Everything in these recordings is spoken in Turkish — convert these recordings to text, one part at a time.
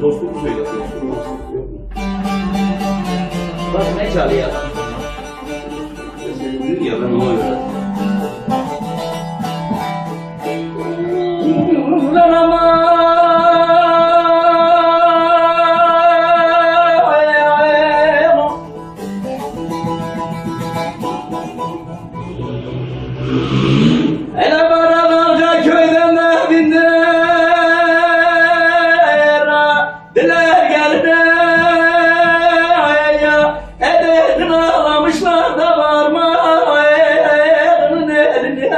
Dostluk söyle. Bak ne çalıyor adam sana? Sevdin ya ben ona göre. Ulan ama hele beraberce köyden de binler diler gelir ya ederdin ağlamışlar da varma ayağının eline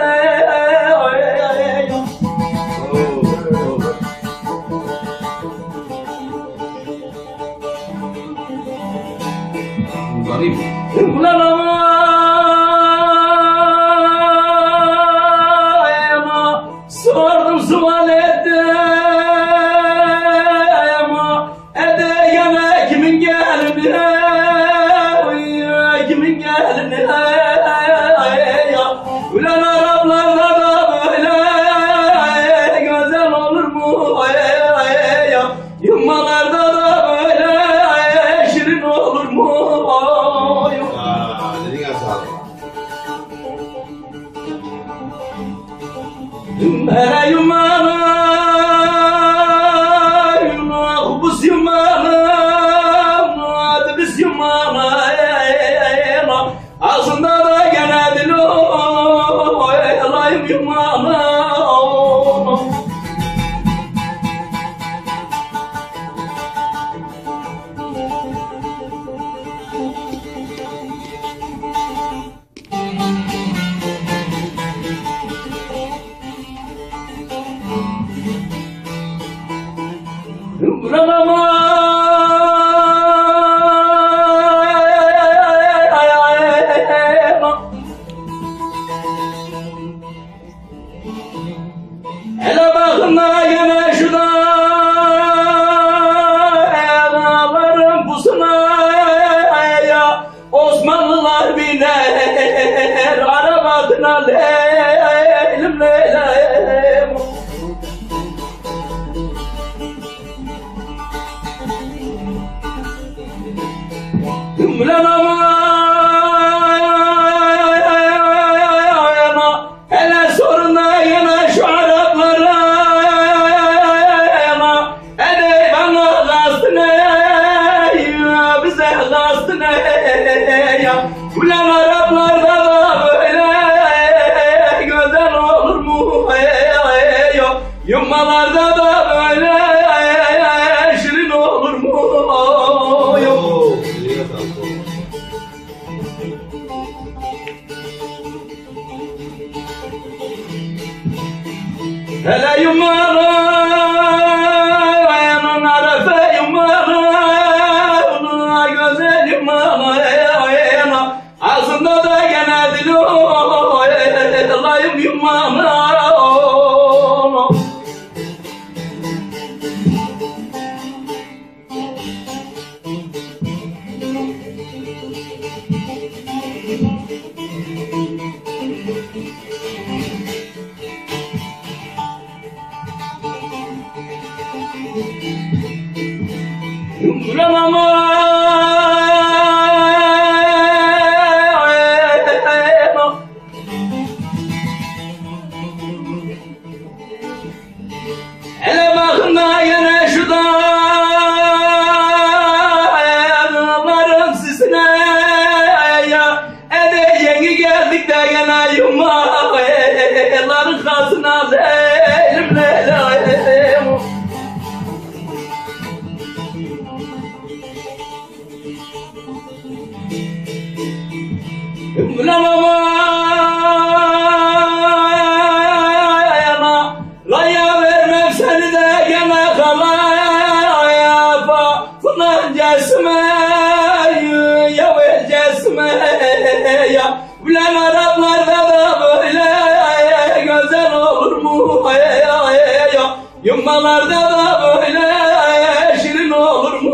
ulan ama sordum sual ettim edeyene kimin gelini kimin gelini ulan Araplarda da böyle güzel olur mu yummalarda da böyle şirin olur mu Dedin ya sağ ol. Bana yumana, buz yumana, biz yumana, ağzında da gene dilo, layım yumana. Ulan ama hele bakın da gene şurada dağların pusuna Osmanlılar biner arabasına leylim leylim. Ulan ama hele sorun da yine şu Araplara edey bana kastı ne bize kastı ne ulan Araplarda da böyle güzel olur mu yummalarda da böyle şirin olur mu hele yumara arefe yumara güzel yumara ağzında da gene dilo layım yumara ulan ama hele bakın da yine şu dağların sisine edeyeni geldik de gene yummaların kasına leylim leylim. Ulan ama laya vermem seni de gene kalaya falan cesme ya ver cesme ya ulan Araplarda da böyle güzel olur mu yummalarda da böyle şirin olur mu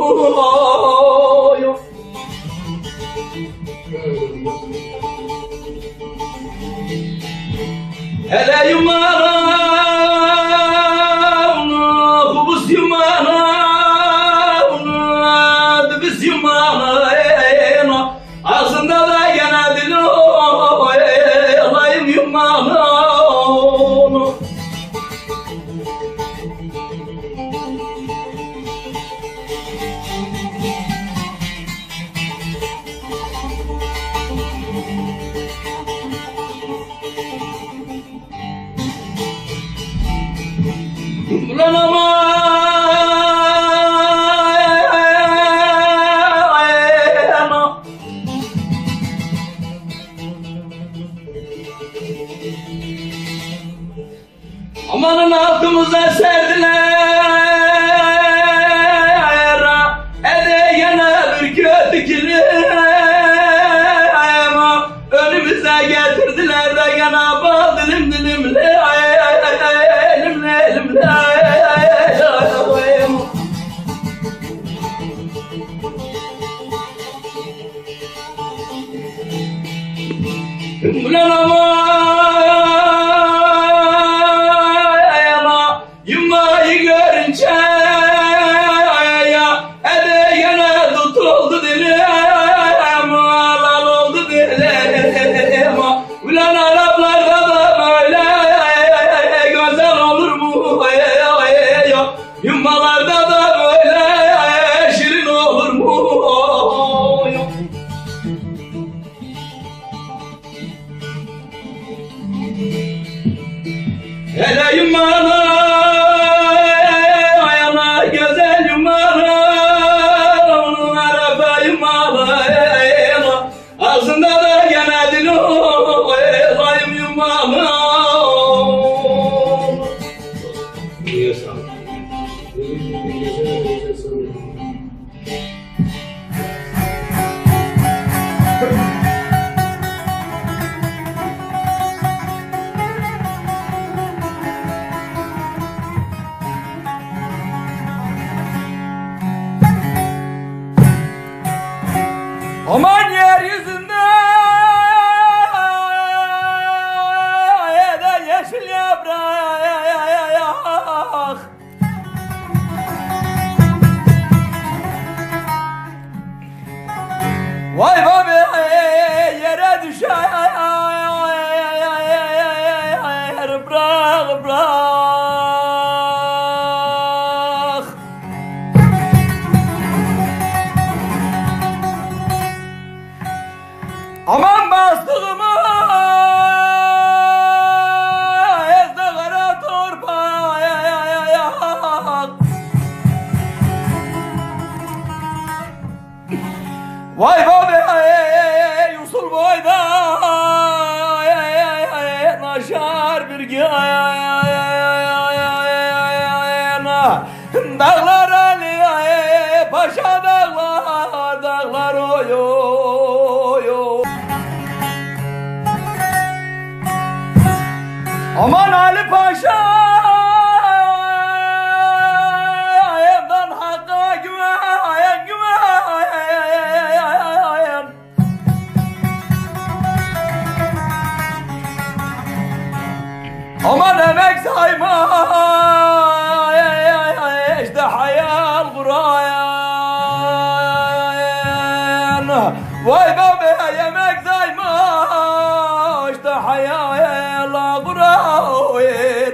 Aman yeryüzünde yeşil yaprak, vay be yere düşer, bırak bırak. Aman bastığımı ezde kara torpak, vay be Yusuf boyda naşar bir gün dağlar Ali paşa dağlar dağlar oy oy oy. Aman Ali Paşa evden hakka güven güven. Aman emek sayma işte hayal kurayan, vay be emek sayma işte hayal kurayan.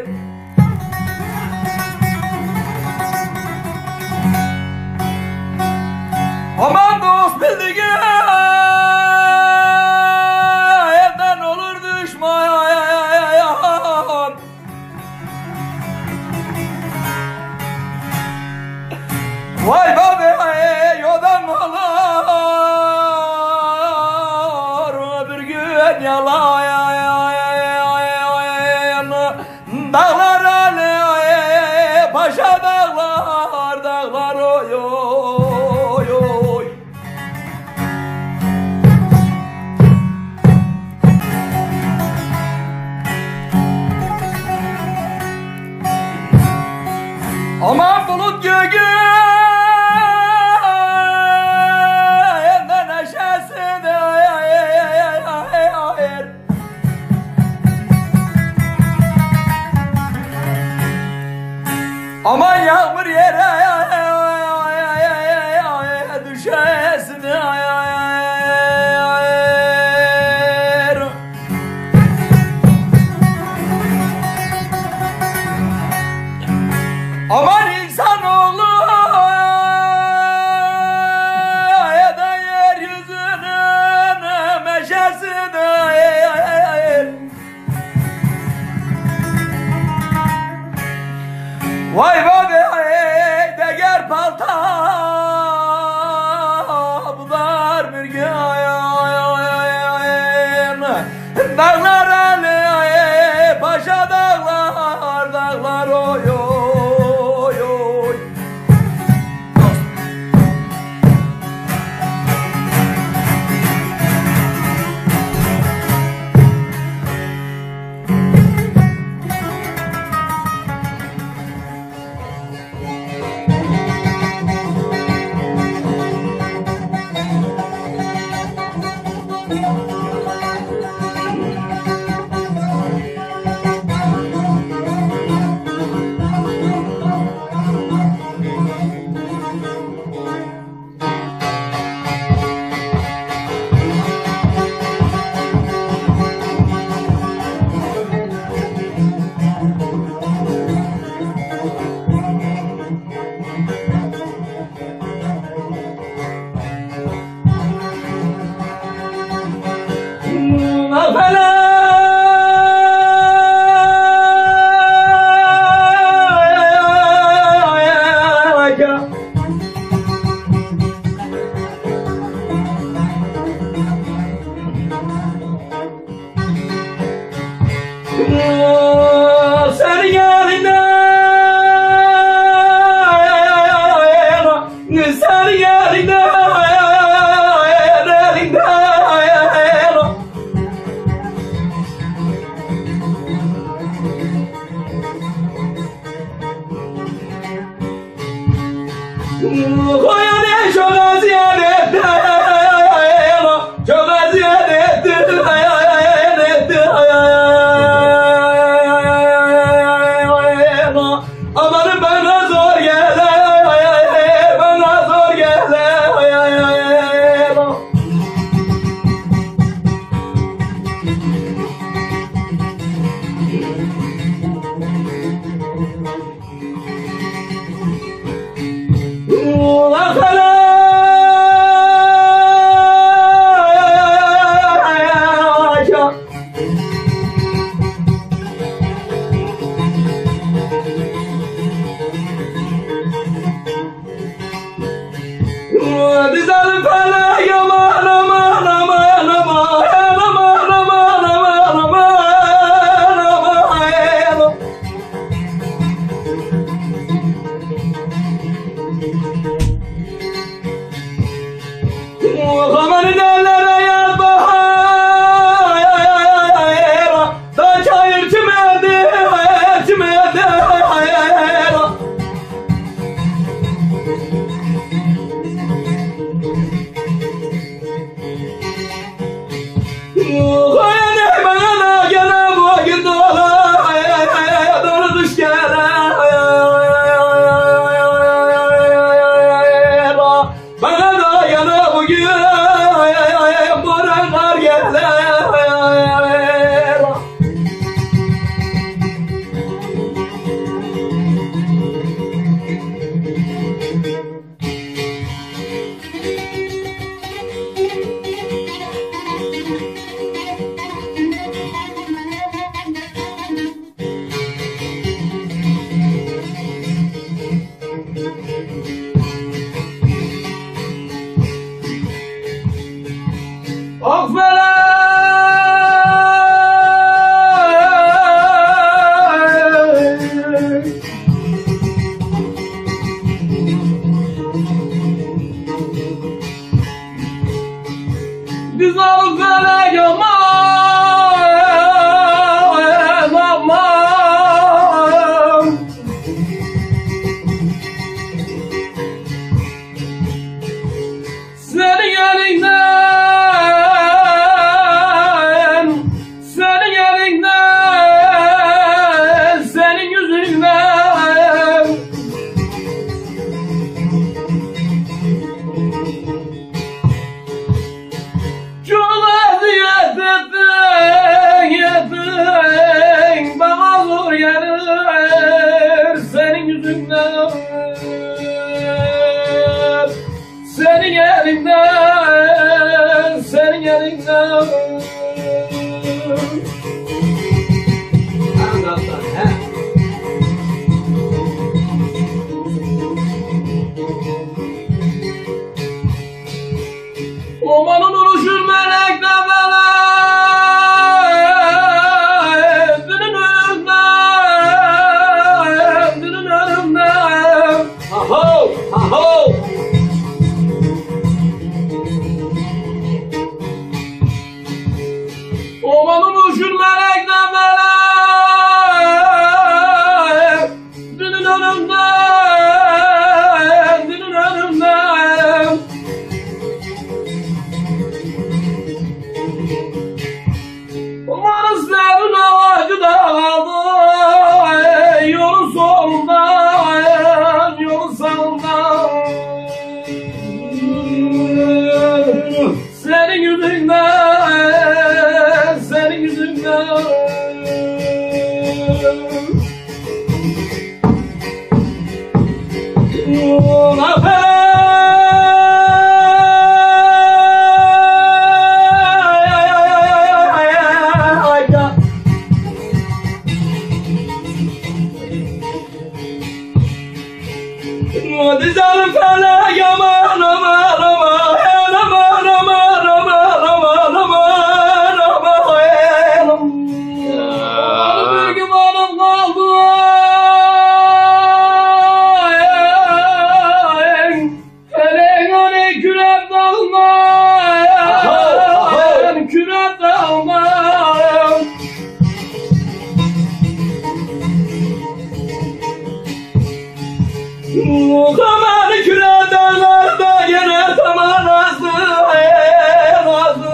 Aman dost bildiğin evden olur düşman, vay be yodan olur bir gün yalayan, dağlar Ali paşa dağlar dağlar oy oy oy. Aman bulut göğü aman yağmur yere düşesin, aman insanoğlu da yeryüzünün meşesini, vay be deger palta budar bir gün dağlar Ali paşa dağlar dağlar oy oy oy. Koyan eşoğlu ziyaretten Aman ellere yaz bahar, da çayır çimedi, çimedi. Koyane bana gene bugün doğru düş gele. Bana da gene bugün boranlar gele. Güzel felek aman, aman. Senin elinden, senin elinden, senin yüzünden. Çok eziyet ettin, yedin, bana zor gelir senin yüzünden. Senin elinden, senin elinden. Omanın oluşur melek demeler, dünün önümden, dünün önümden. Aho, aho. Omanın oluşur melek demeler, dünün önümden, dünün önümden. Umarım senin ağacı da kaldı, yolun sonunda, yolun sonunda. Senin yüzünden, senin yüzünden. Dizalım felek aman, aman, aman, aman, aman, aman, aman, aman, aman. Bir gümanım kaldı. Feleğin öne kürek dalma, kürek dalma. Kamer küredenlerde gene tamam nazlı, nazlı,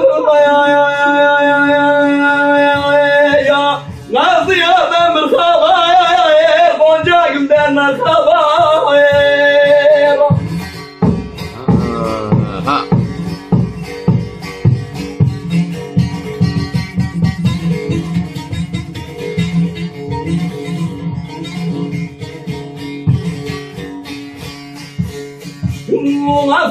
ya nazlı yerden bir haber, Gonca gülden merhaba. Ulan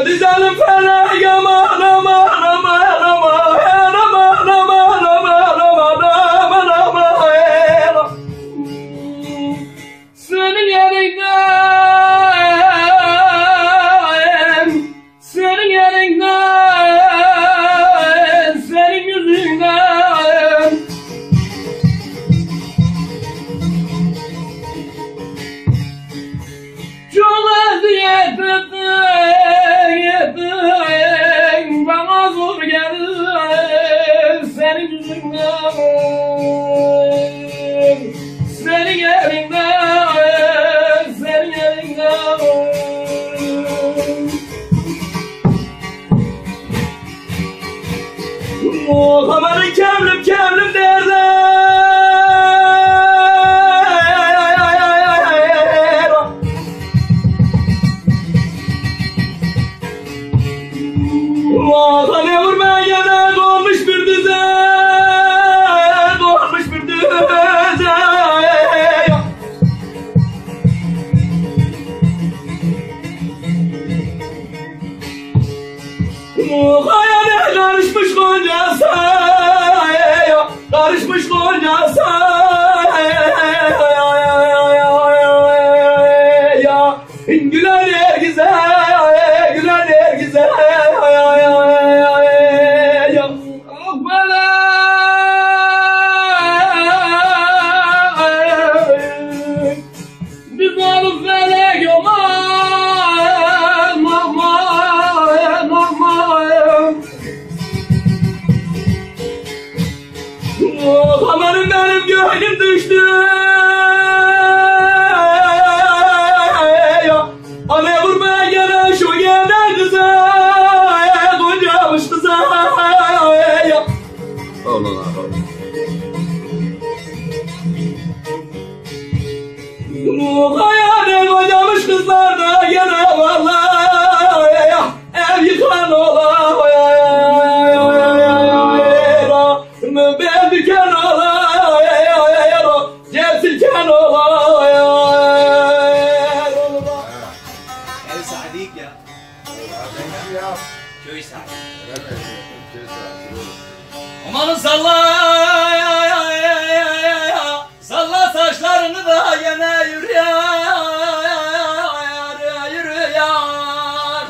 Dizelim felek aman, aman, aman, aman, aman, aman, aman, aman, aman, aman. Senin yerinden eziyet ettin, bana zor gelir senin yüzünden, senin elinden, senin elinden. Oh, amanın kemlim kemlim derler. Oh, ne vurma gene dolmuş bir düze, dolmuş bir düze. Oh, hayale karışmış Goncası, karışmış Goncası. Güler herkese, güler herkese. Biz alıp felek yollar, normal, normal. Oh, amanın benim gönlüm düştü. Ane vurmaya gelen şu gelen kıza, Goncamış kıza. Allah Allah. Hayalim Goncamış kızlarda gene vallahi, ev yıkan ola. Ben diken ola, gel silken ola. El Sadik ya. Köy Sadik. Amanın salla, salla saçlarını da yine yürü yar, yürü yar.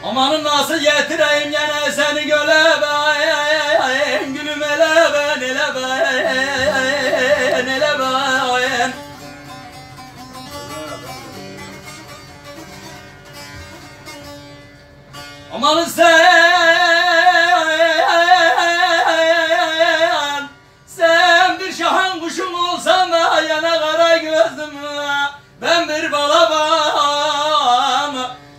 Amanın nasıl getireyim yine seni göle ben, gülüm ele ben, ele ben, ele ben. Amanın sen bir şahan kuşum olsan da yana kara gözlüm, ben bir balabam.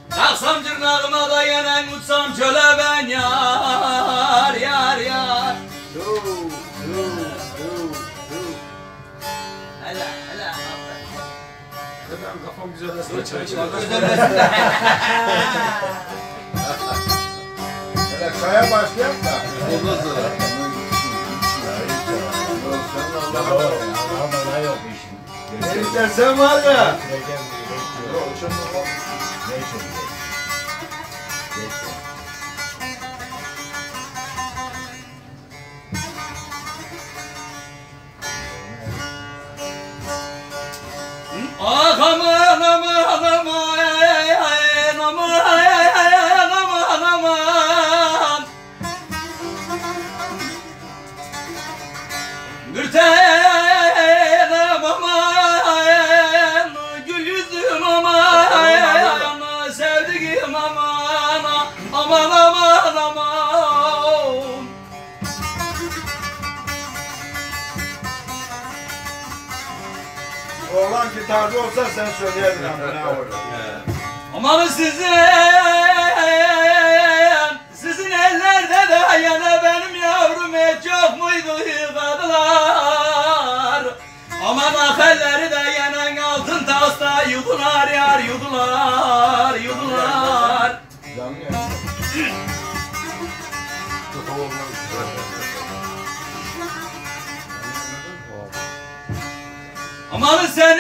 Taksam cırnağıma da yenen uçsam çöle ben yar, yar, yar. Hele, hele. Benim kafam güzel resme Hele kaya başlayalım da. Ondan sonra. Ne istersen var ya. Ah aman aman aman aman aman aman. Bir tanem aman, gül yüzlüm aman, sevdiğim aman, aman aman aman. Oğlan gitarcı olsa sen söyleyerdin ama ne olur. Aman sizin ellerde de yana benim yavrum çok muydu yıkadılar. Aman akelleri de yanan altın tasta yudular yar, yudular, yudular. Canlı ya. Aman sen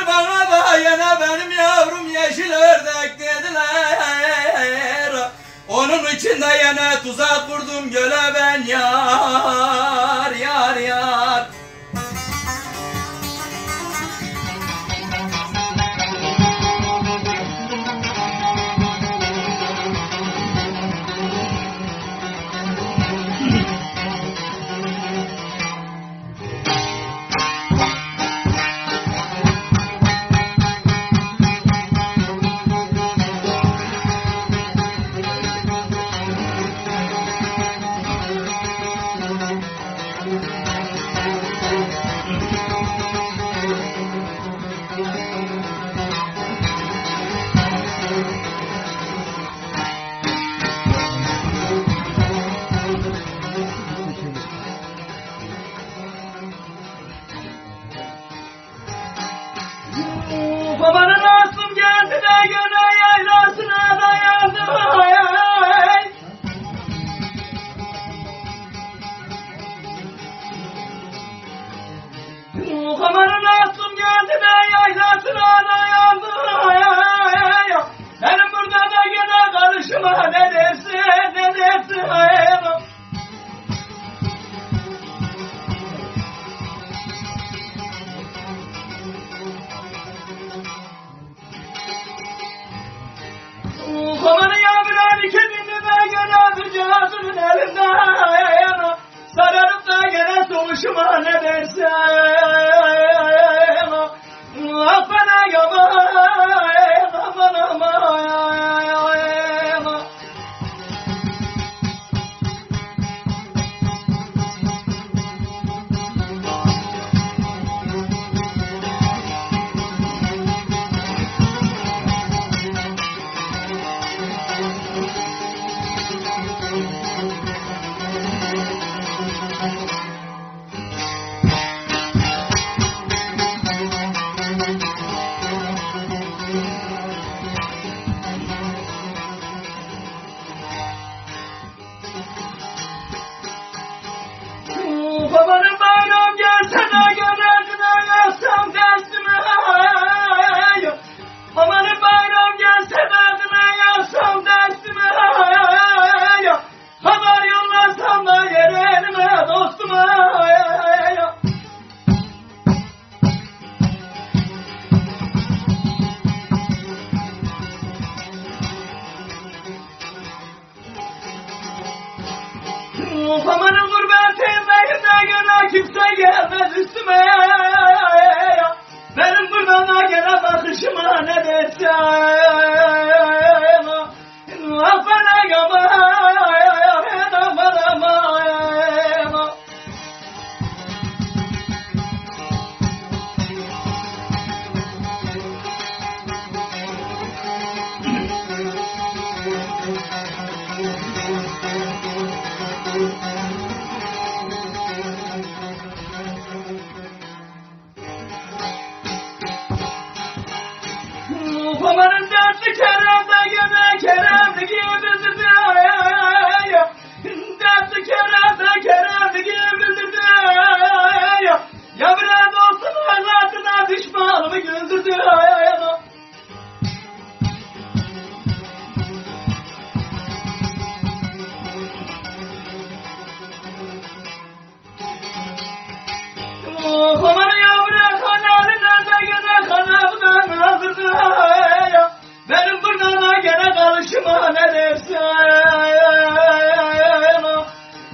bana da yana benim yavrum yeşil ördek dediler. Onun içinde yana tuzak kurdum göle ben yar, yar, yar. Babanın aslım geldi de gene yaylasına dayandım. Babanın aslım geldi de yaylasına dayandım. Benim burada da gene karışıma ne dersin ne dersin. Komanı yağmur kedini de gene bir cihazının elinden. Sararıp da gene soğuşuma ne dersin. Affana yaman aman aman. Babanın bayram gelse de gönlüne yazsam dersime. Babanın bayram gelse de adına yazsam dersime. Haber yollasam da yerenime dostuma. Babanın gurbetindeyim de gene kimse gelmez üstüme. Benim buradan da gene bakışıma ne dersin. Affana yaman aman aman. Babanın dersi Kerem'de gene Kerem'de gibi dersi Kerem'de gibi ya biraz olsun hayatına düşmanımı güldürdü. Babanın yavru kanalına da gene kanalından hazırdı. Benim buradan da gene kalışıma ne dersin.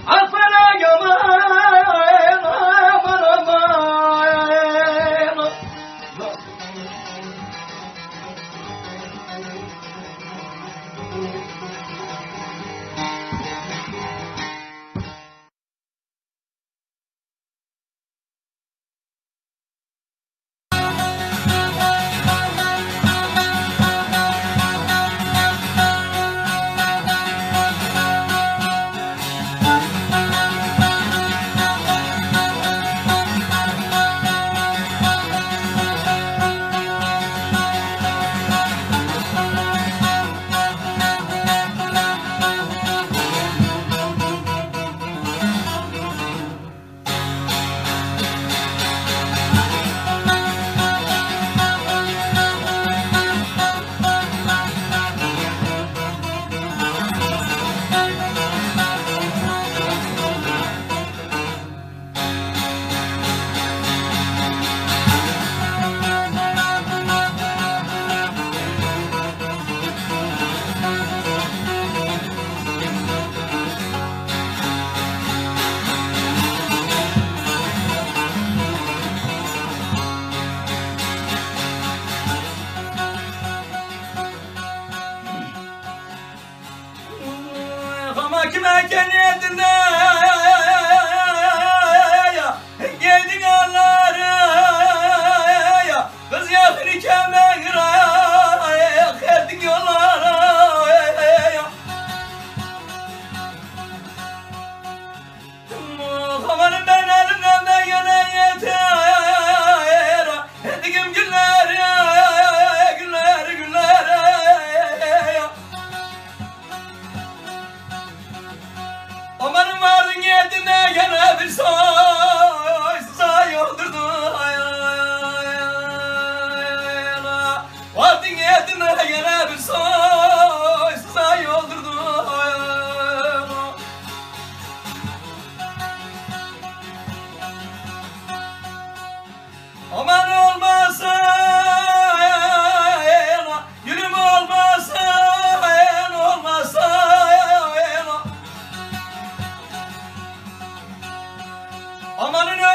Affana yaman aman aman.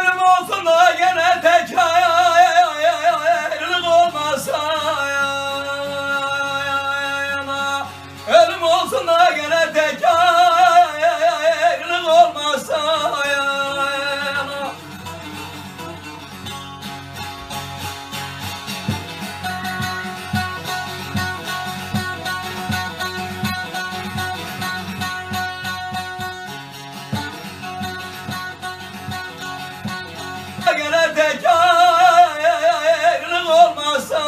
ölüm olsun da gene tek ayrılık olmasa ölüm olsun da gene tek ayrılık olmasa gene tek ayrılık olmasa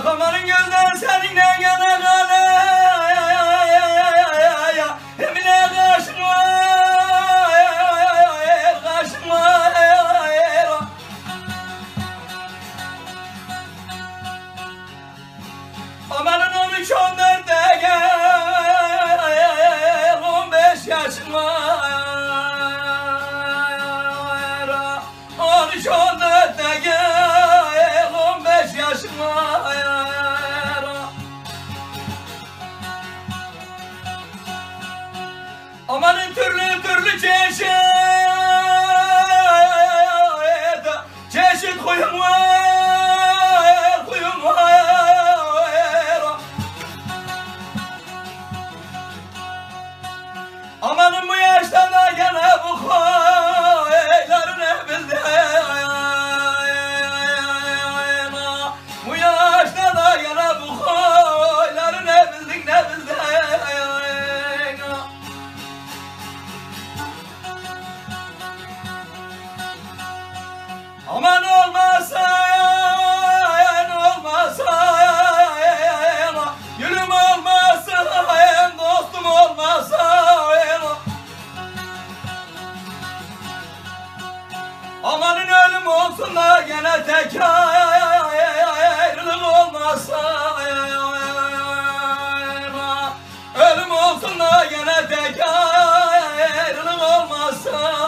Kamarın gözler seninle gene kale Emine kaşın var Kaşın var Amanın 13-14'te gel 15 yaşın var 13-14'te gel 15 yaşın var Amanın türlü türlü çeşit kuyum var, kuyum var. Amanın bu yaşta da gene bu koyların evinde. Bu yaşta da gene bu koyların evildik ne bizde. Aman olmasa, gülüm olmasa, dostum olmasa. Amanın ölüm olsun da gene tek ayrılık olmasa. Ölüm olsun da gene tek ayrılık olmasa.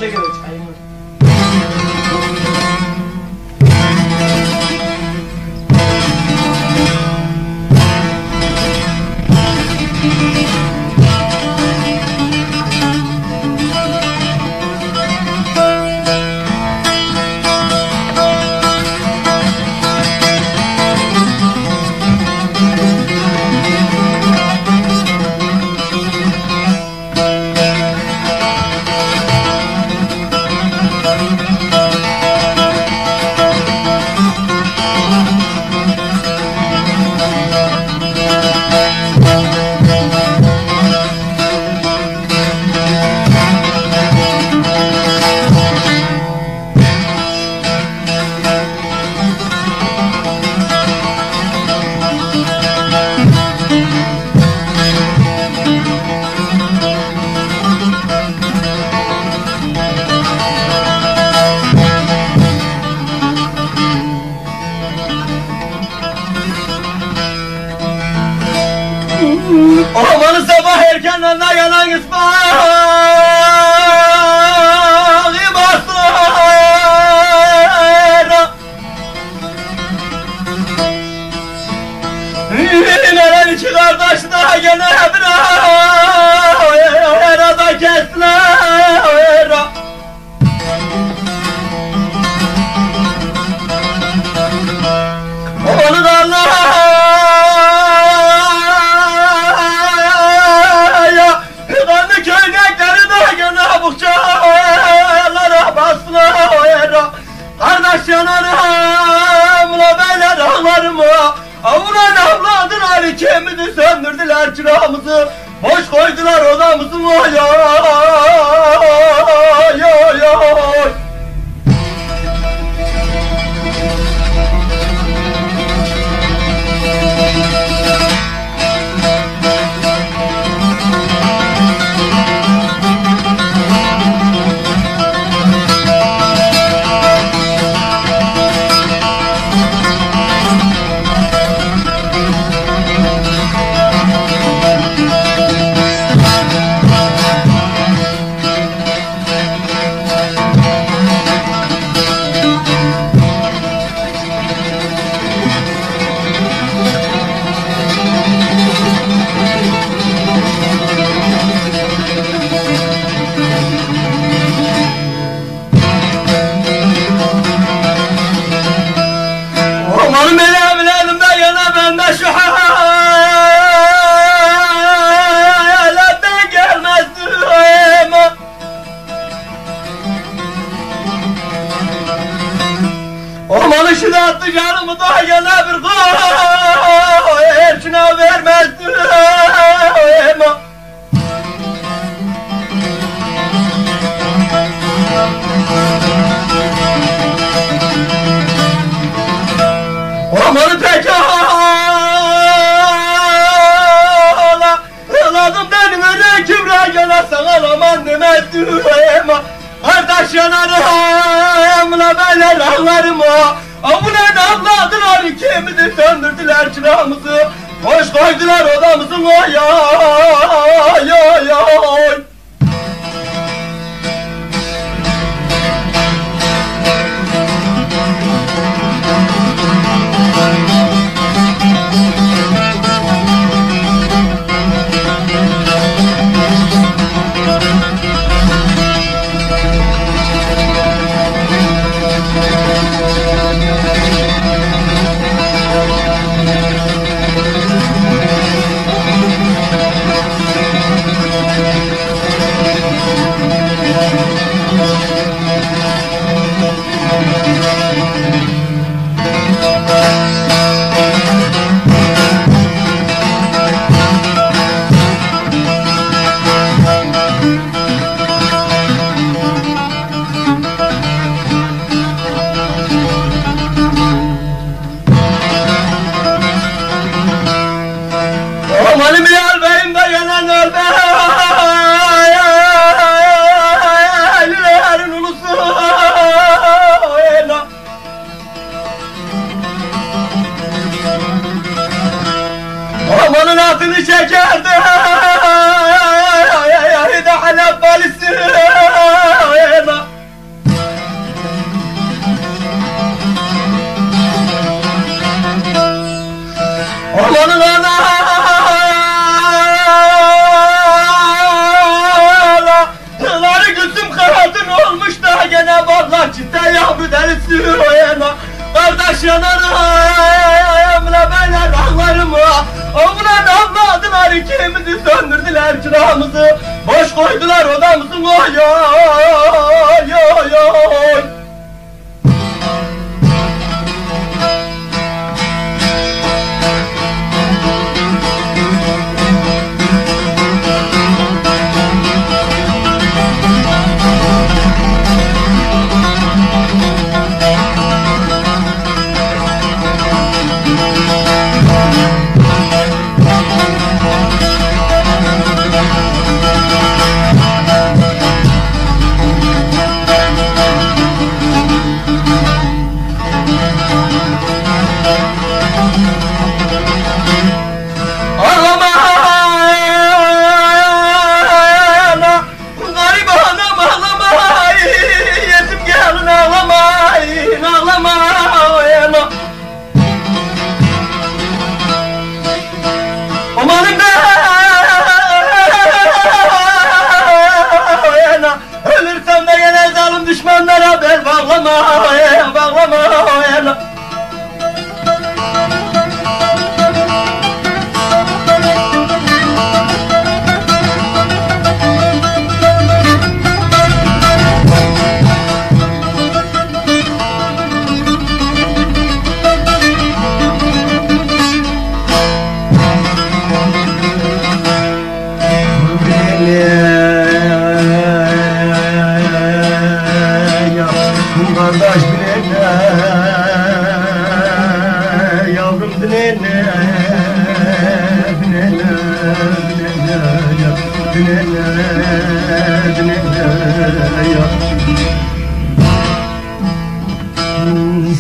Çek hele çayını. Aman sabah erkenden de yanan ispağı bastılar. Neren iki kardeş daha gene bir da kestiler. Onu da Allah kardeş yanarım la beyler ağlarım avuran avladılar kemidi söndürdüler çırağımızı boş koydular odamızı oy oy oy oy. Aman benim elimde yana bende şu halete gelmezdim. Aman ışını attı canımı da yana bir erçine vermezdim. Amanı pekala ağladım benim öyle kübra gene sana aman demezdim. Kardeş yanarım la beyler ağlarım avunen avladılar kemidi söndürdüler çırağımızı boş koydular odamızı oy oy oy oy. yanarım la beyler ağlarımı. Oğlan avladılar ikimizi söndürdüler çırağımızı. Boş koydular odamızı oy oy oy oy. Ölürsem de gene zalim düşmanlara bel bağlama, bağlama. Kardeş dinle, yavrum dinle,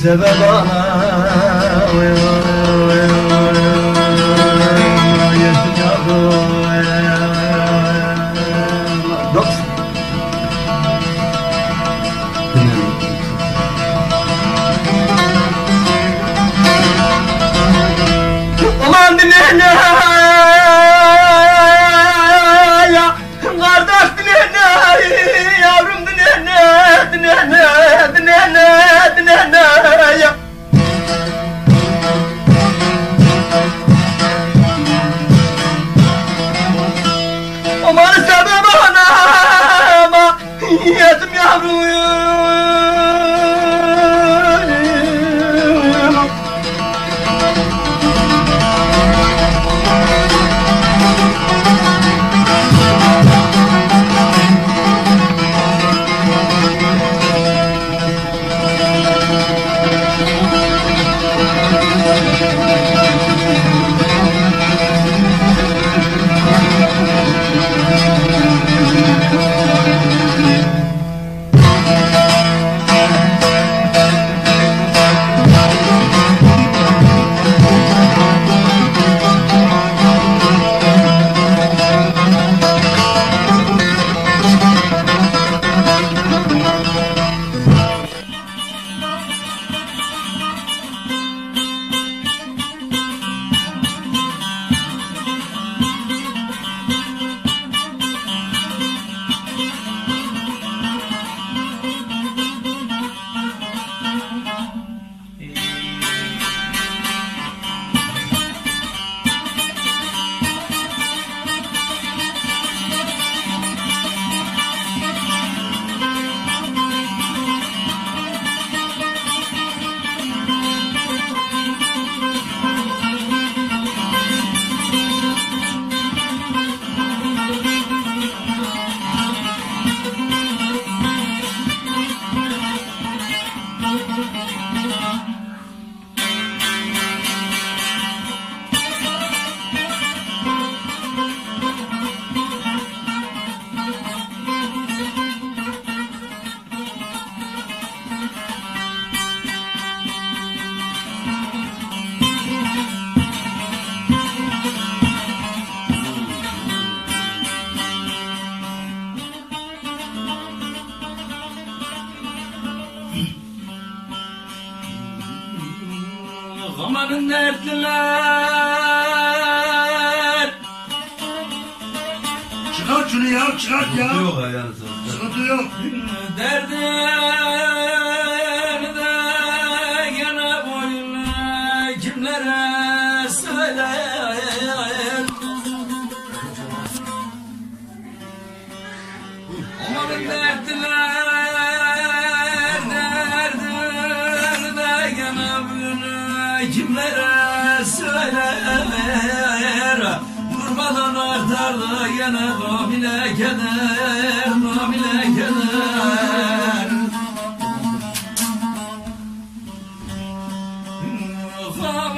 Seve bana, yetim yavrum. Aman dinle ya, kardeş dinle, yavrum dinle ya. Aman sebep anama, yetim yavrum. Amanın dertliler. Çıkart şunu ya, çıkart ya. Yok ayağını Sıkıntı yok. Derdini de gene boynuna sardı yana domine keder, domine keder. Havan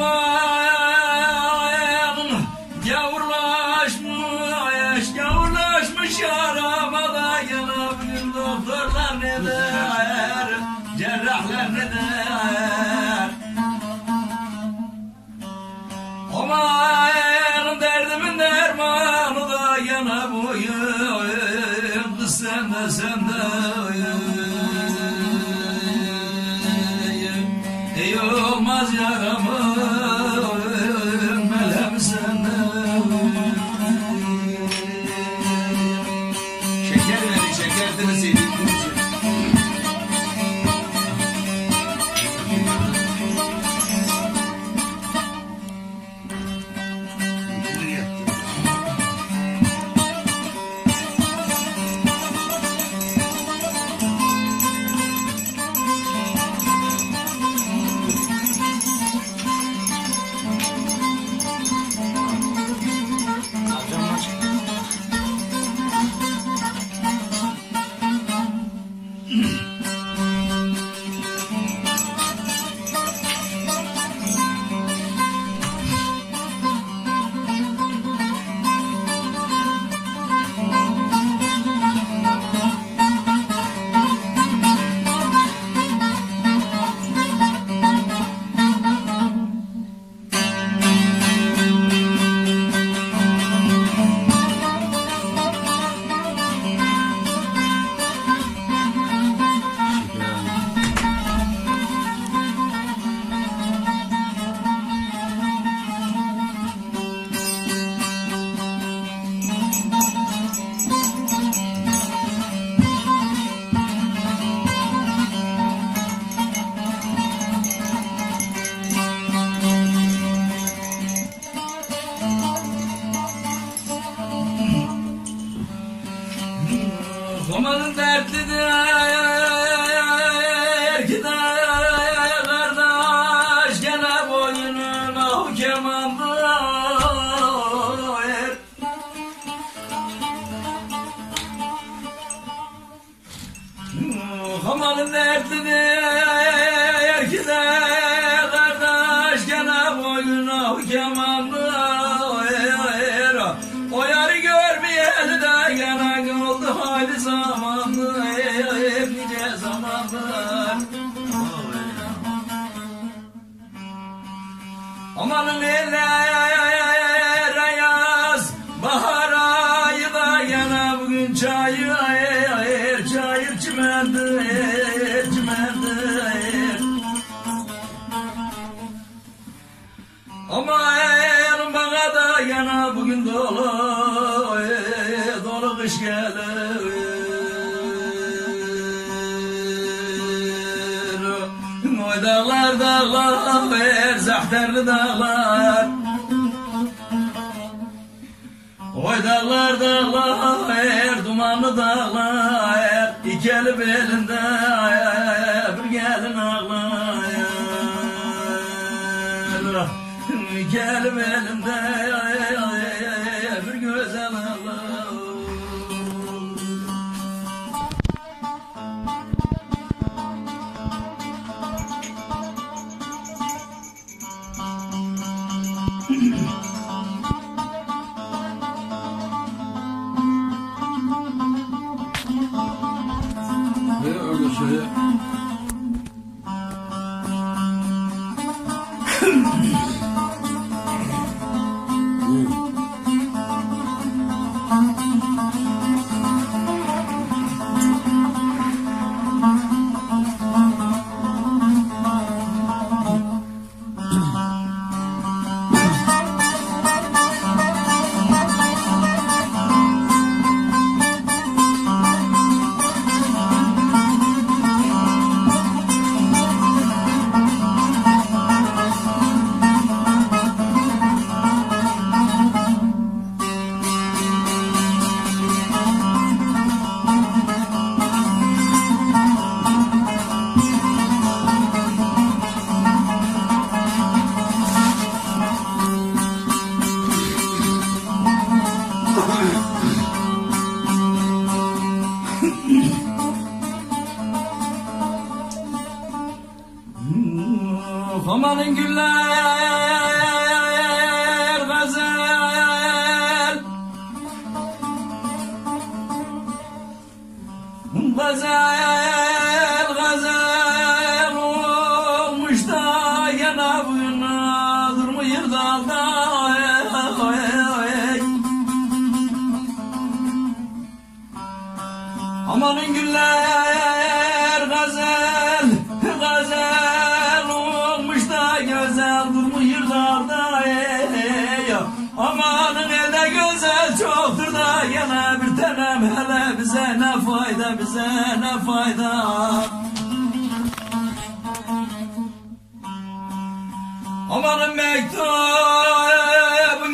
gavurlaşmış arabada yana bugün doktorlar ne der, cerrahlar ne der. Aman derdimin dermanı da yana boyun, kız sen de ey olmaz yaramın melem sende. Şeker verin, şeker demeseydin. Amanın dertlidir gider kardeş, gene boynuna kemandır. Amanın dertlidir gider kardeş, gene boynuna kemandır. O yarı görmeyeli de gene oldu hali zamanlı, nice zamanlar. Amanın ellere yaz bahar ayı da gene bugün çayır çayır çimendir, çimendir. Aman bana da yana bugün dolu, dolu kış gelir. Oy dağlar dağlar, zahterli dağlar. Oy dağlar dağlar, dumanlı dağlar. İki eli belinde bir gelin ağlar. Gelim elimde bir güzel Allah. Ve öyle şöyle. Amanın güller gazel, gazel, gazel olmuş da yanağına durmuyor dalda. Amanın güller gazel, gazel olmuş da güzel durmuyor dalda. Amanın elde güzel çoktur da yana bir tanem, hele bize ne fayda, bize ne fayda. Amanın mektubun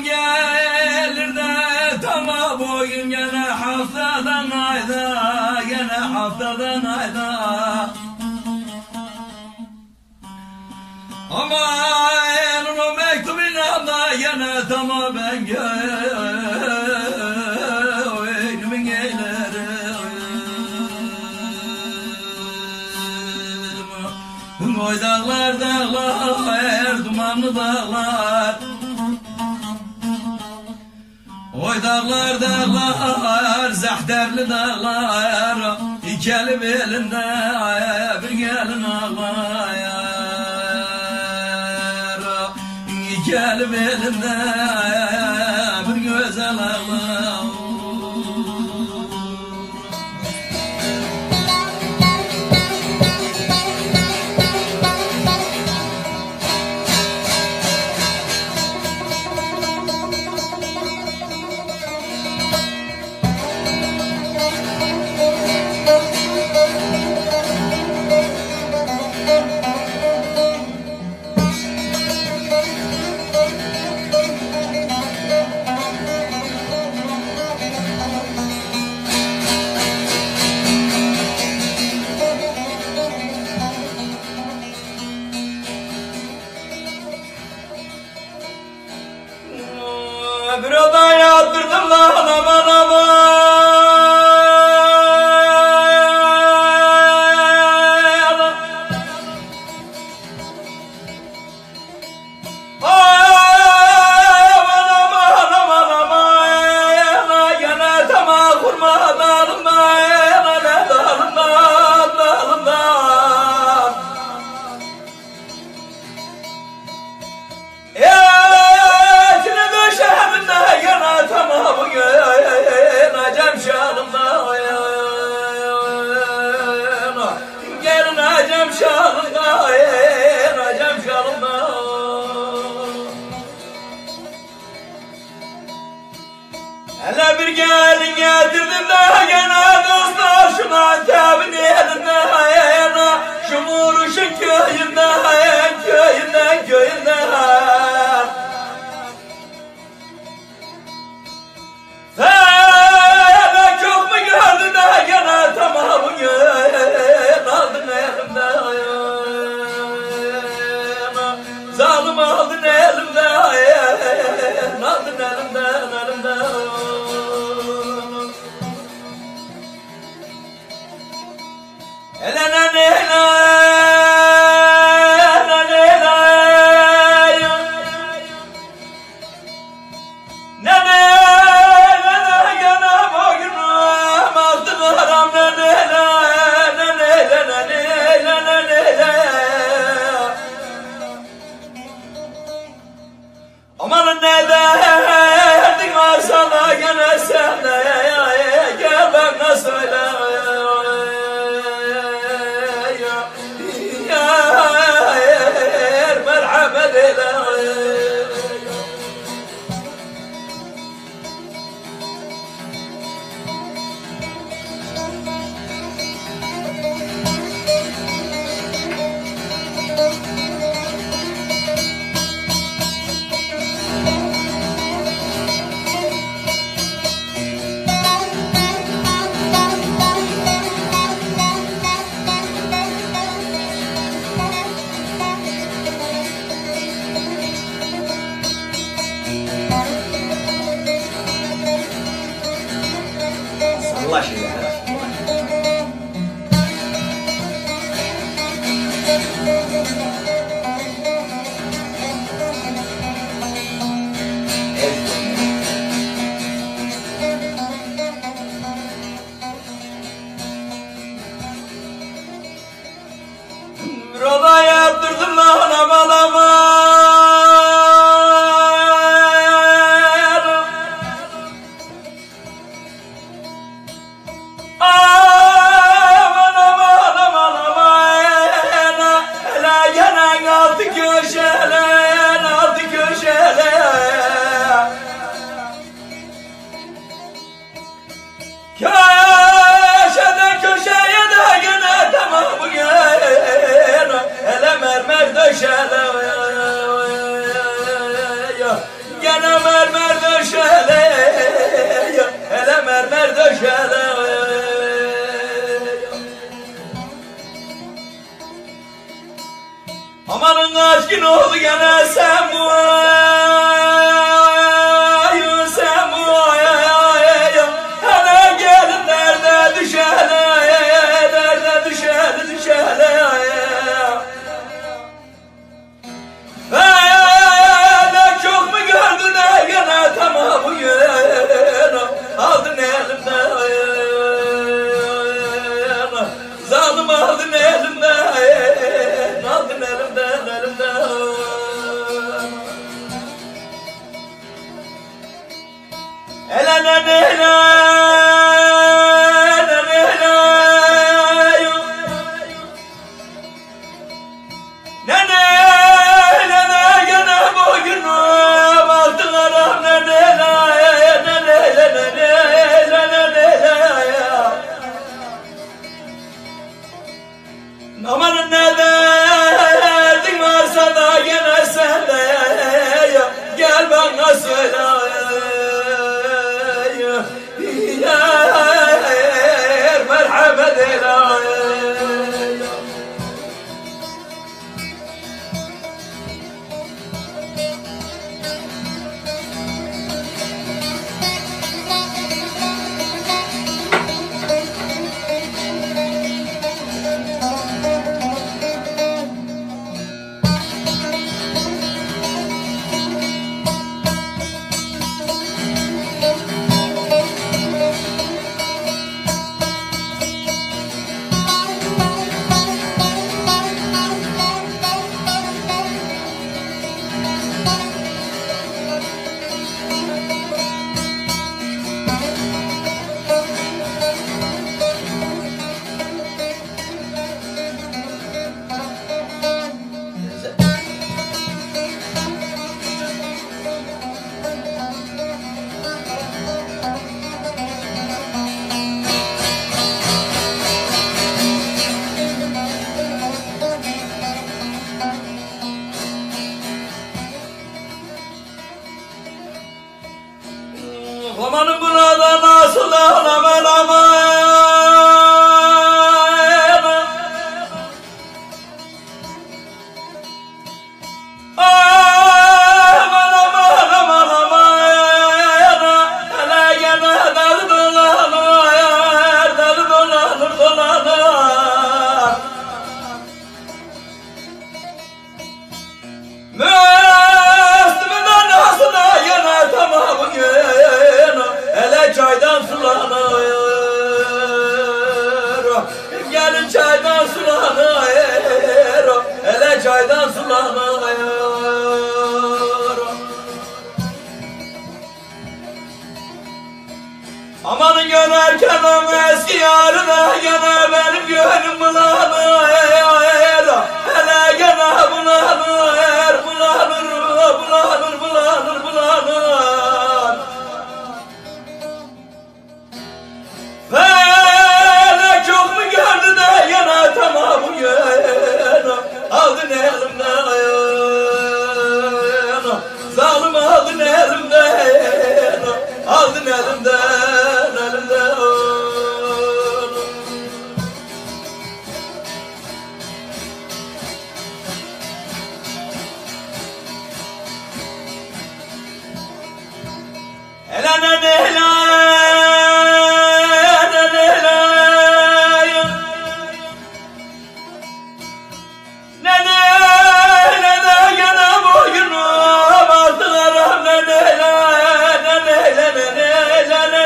gelir de tamam bugün gene haftadan ayda, gene haftadan ayda. Aman o mektubun da gene tamam ben gönlümün gelirim. Oy dağlar dağlar, dumanlı dağlar. Oy dağlar dağlar, zahterli dağlar. İki elim elinde bir gelin ağlayar. İki elim elinde bir güzel ağlar. Bir odaya yattırdım lan aman aman. Hele bir gelin getirdim de gene dostlar şuna tebin edin de yana şu Muruş'un köyünden köyünden köyünden. Hele çok mu gördün de gene tamam bugün aldın elimden yana zalim aldın elimden aldın elimden elimden. Amanın ne derdin var sana gene sen de gel bana söyle. Merhamet eyle. Allah aşkına. kaç gün oldu gene sen bu sen bu hele gelin nerede düşer nerede düşer hele çok mu gördün gene tamam bu gün aldın elimden zalim aldın elimden aldın elimden aman ne derdin varsa da gene sen de gel bana söyle merhamet eyle. Amanın burada nasıl ağlamam aman hele gene dalı dolanır dalı dolanır Müslüm'den nasıl da gene tamam gün hele çaydan sulanır gelin çaydan sulanır hele çaydan sulanır amanın gönderken o eski yarına gene benim gönlüm bulanır hele gene bulanır hele çok mu gördü de gene tamam bu gün aldın elimden zalim aldın elimden aldın elimden ne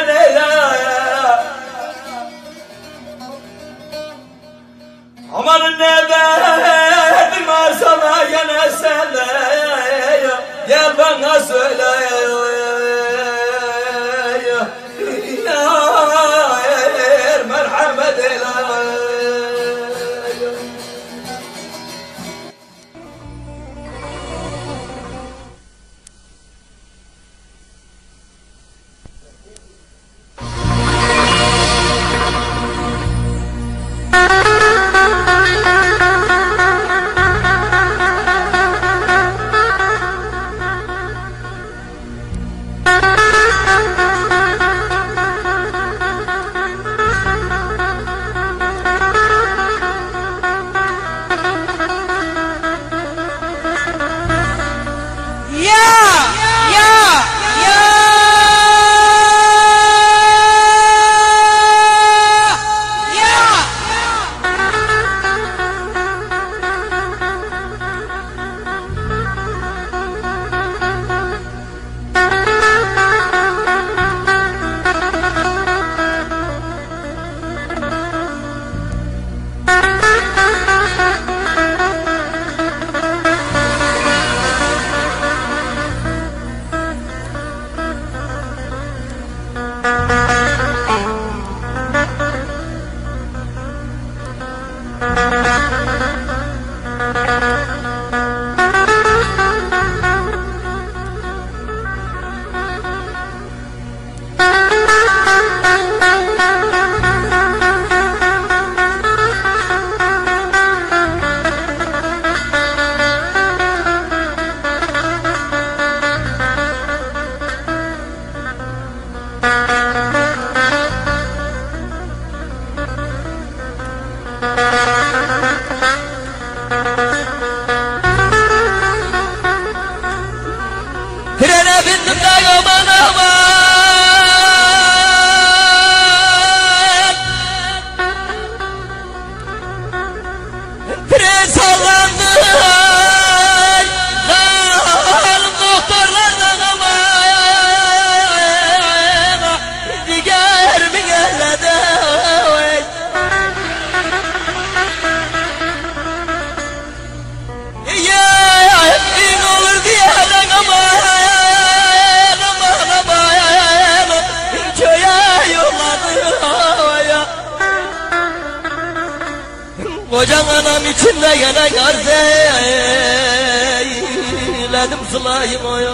Kocan anam içinde gene garzeyledim sılayım oya.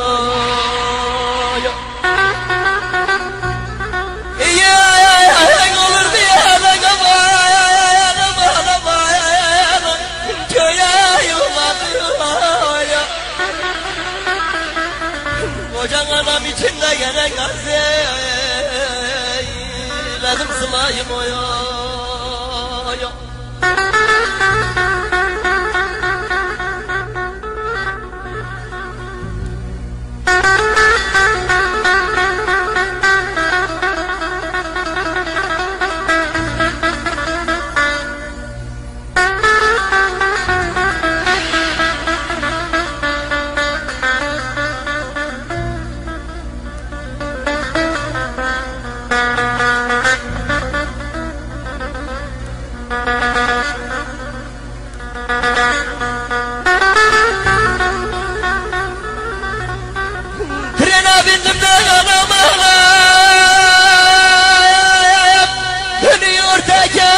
Olur diye köye yuvarlıyor. Kocan anam içinde gene garzeyledim sılayım oya. Trene bindim de yanıma dönüyor teker.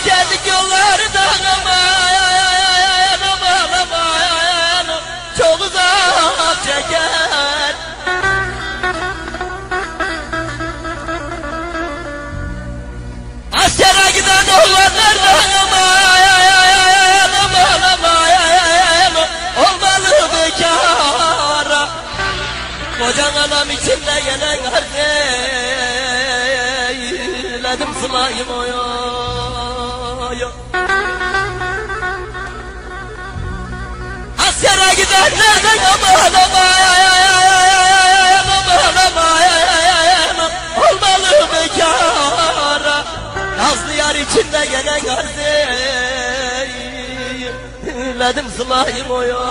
Sevdik yollardan aman çok uzak çeker. Askere giden oğlanlardan olmalı bekara. Kocan anam içimde gelen garzeyledim sılayım oya. Askere gidenlerden aman olmalı bekara. Nazlı yar içinde gene garzeyledim sılayım oya.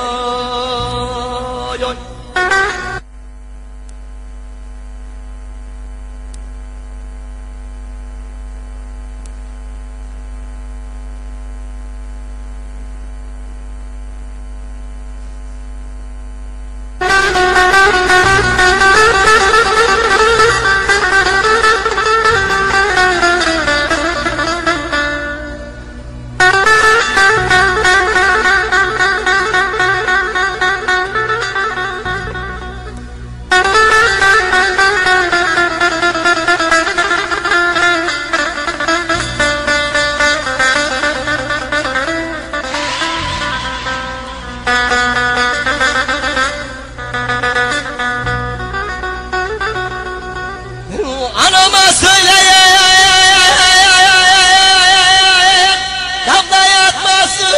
Anama söyleyin damda yatmasın.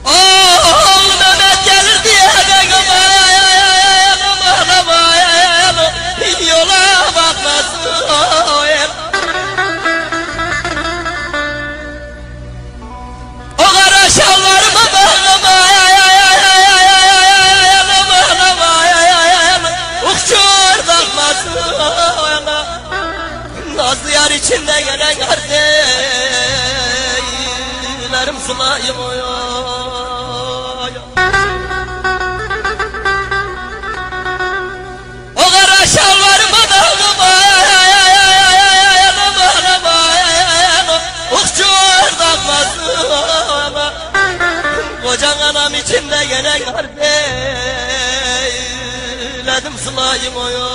Oğul Mehmet gelir diye yola bakmasın. O kara şalvarıma bakma. Nazlı yar içinde gelen garzeylerim sılayım oya. O kara şalvarıma dağıma ukçur takmasın. Kocan anam içinde gelen garzeyledim sılayım oya.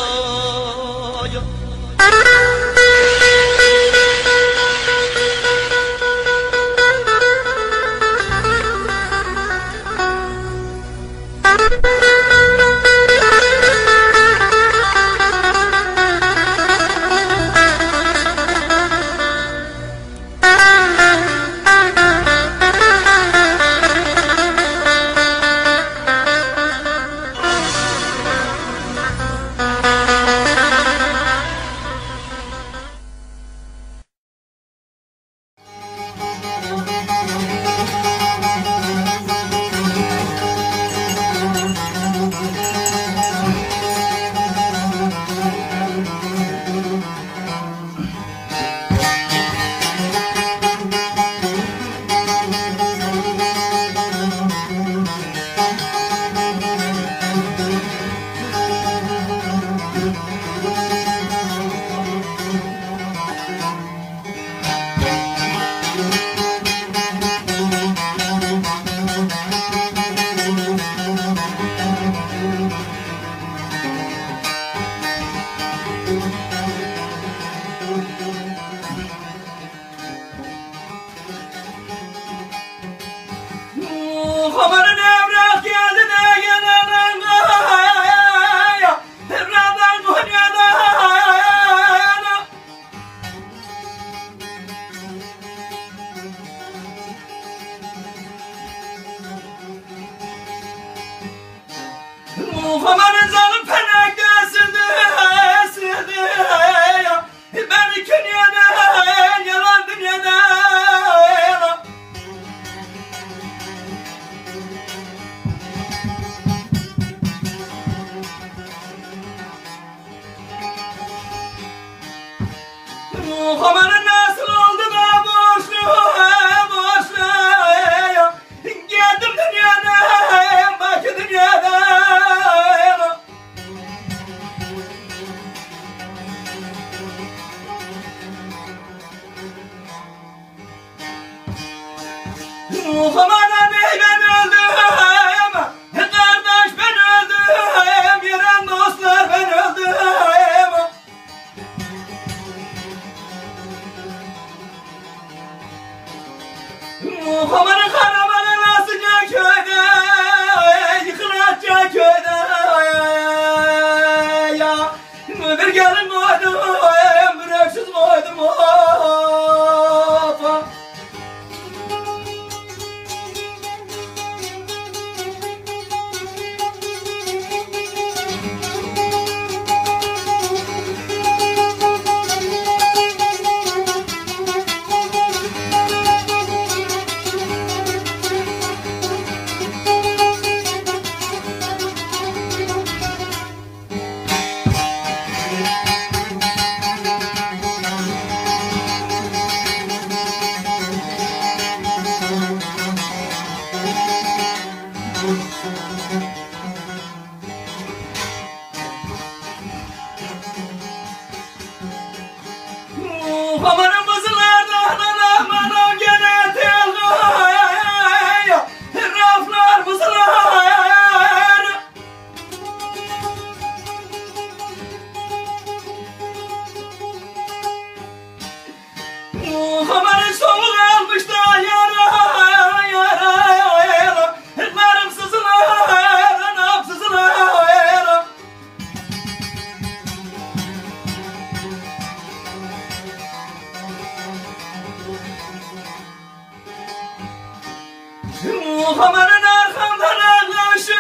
Amanın zalim felek esirdi, esirdi ya. Ben iki dünyadan, yalan dünyadan. Amanın nasıl oldu da boşlu, boşlu ya. Geldim dünyadan, bak dünyadan. Aman abi ben öldüm, kardeş ben öldüm, yeren dostlar ben öldüm. Amanın karamanı nasılca köyde, yıkılacak köyde ya. Bir gelin koydum, bir öksüz koydum. Amanın mızılardan anam gene tel raflar mızılar. Amanın soğuk almış da yara yara. Ellerim sızılar, anam sızılar. Amanın arkamdan ağlaşır,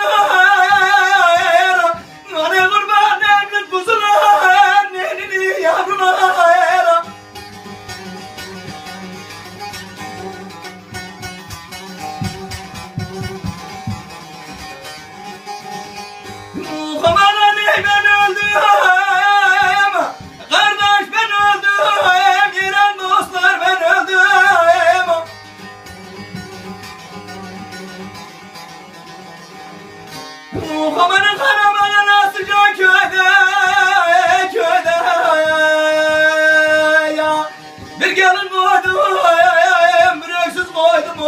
ne kurban emrin kuzular, nenini yavrular. Aman anne ben öldüm, kardeş ben öldüm, yeren dostlar ben öldüm. Amanın karamanı nasılca köyde, köyde ya. Bir gelin koydum, bir öksüz koydum.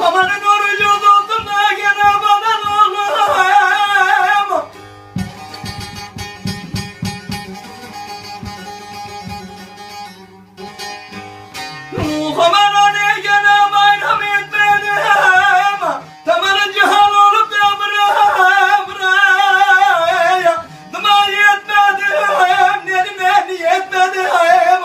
Amanın orucu tuttum da gene bana oğlum. Aman anne gene bayram etmedim. Tamarın cihal olup da buraya. Dıma yetmedim, nerime yetmedim.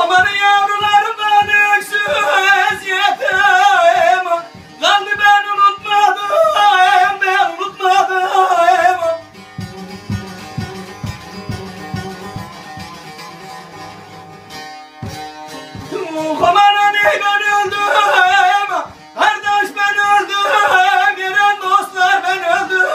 Aman yavrularımdan öksüz yetim. Kaldı ben unutmadım, ben unutmadım. Aman anne ben öldüm, kardeş ben öldüm, yeren dostlar ben öldüm.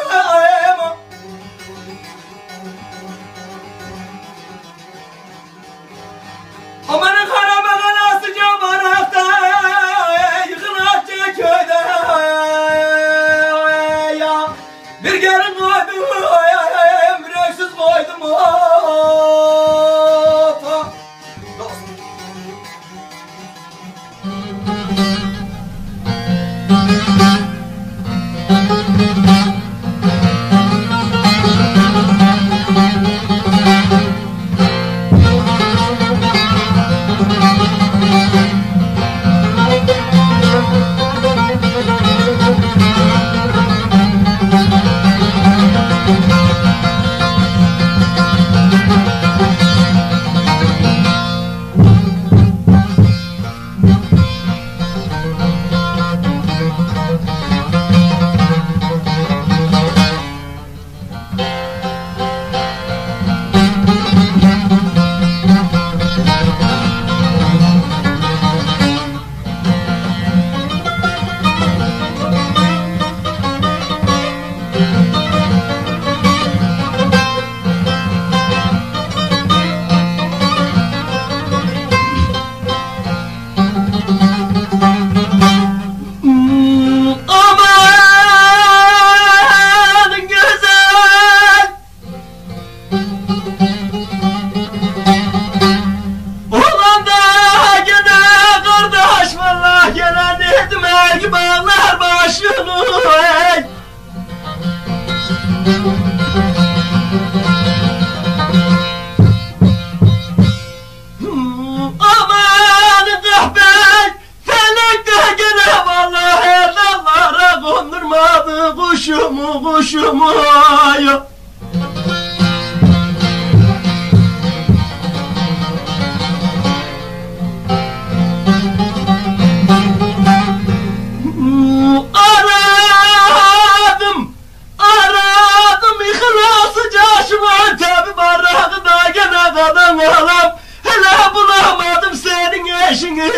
kadın olam. Hele bulamadım senin eşini,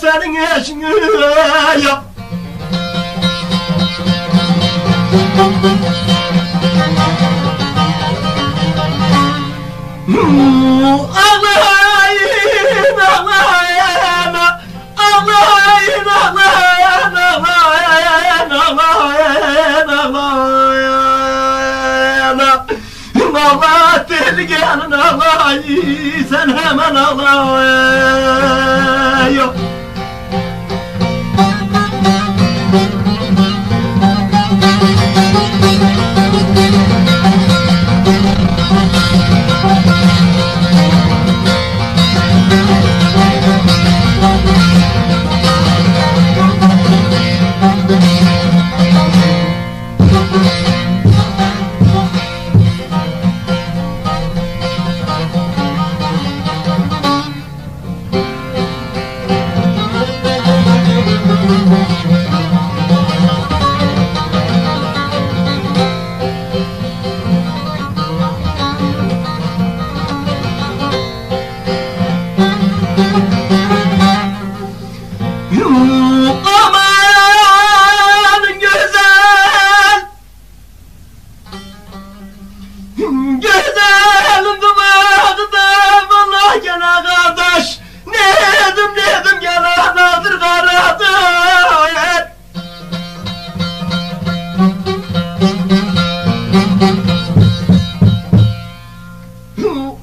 senin eşini ya. Ağlayın, ağlayın, ağlayın, ağlayın, ağlayın, ağlayın, ağlayın. Ağla deli gelin ağlayın, sen hemen ağlayın. Aman güzel, güzelim duvarda vallahi gene kardeş. Nedim gene nadir karadır.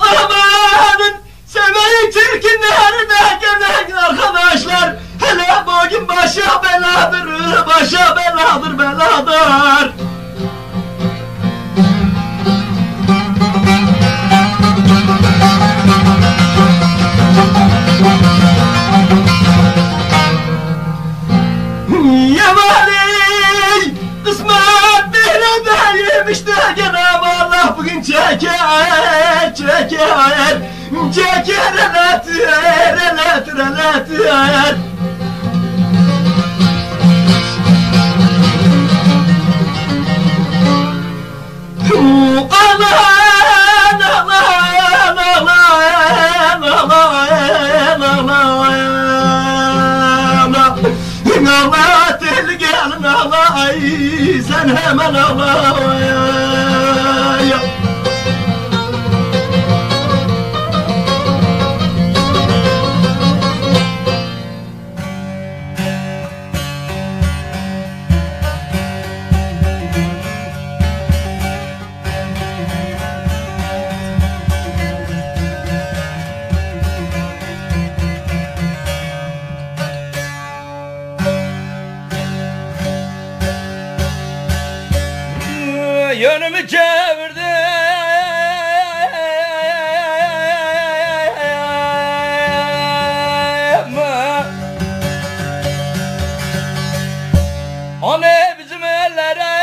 Amanın seveyin çirkinlerine gelen arkadaşlar. Hele bugün başa beladır, başa beladır, beladır. Yemali kısmet birindeymiş de Cenab-ı Allah bugün çeker, çeker, çeker, eletir, eletir, eletir. Ağlayın, ağlayın, ağlayın, ağlayın, ağlayın. Ağla deli gelin ağlay, sen hemen ağlay. Yönümü çevirdim, o ne bizim ellere,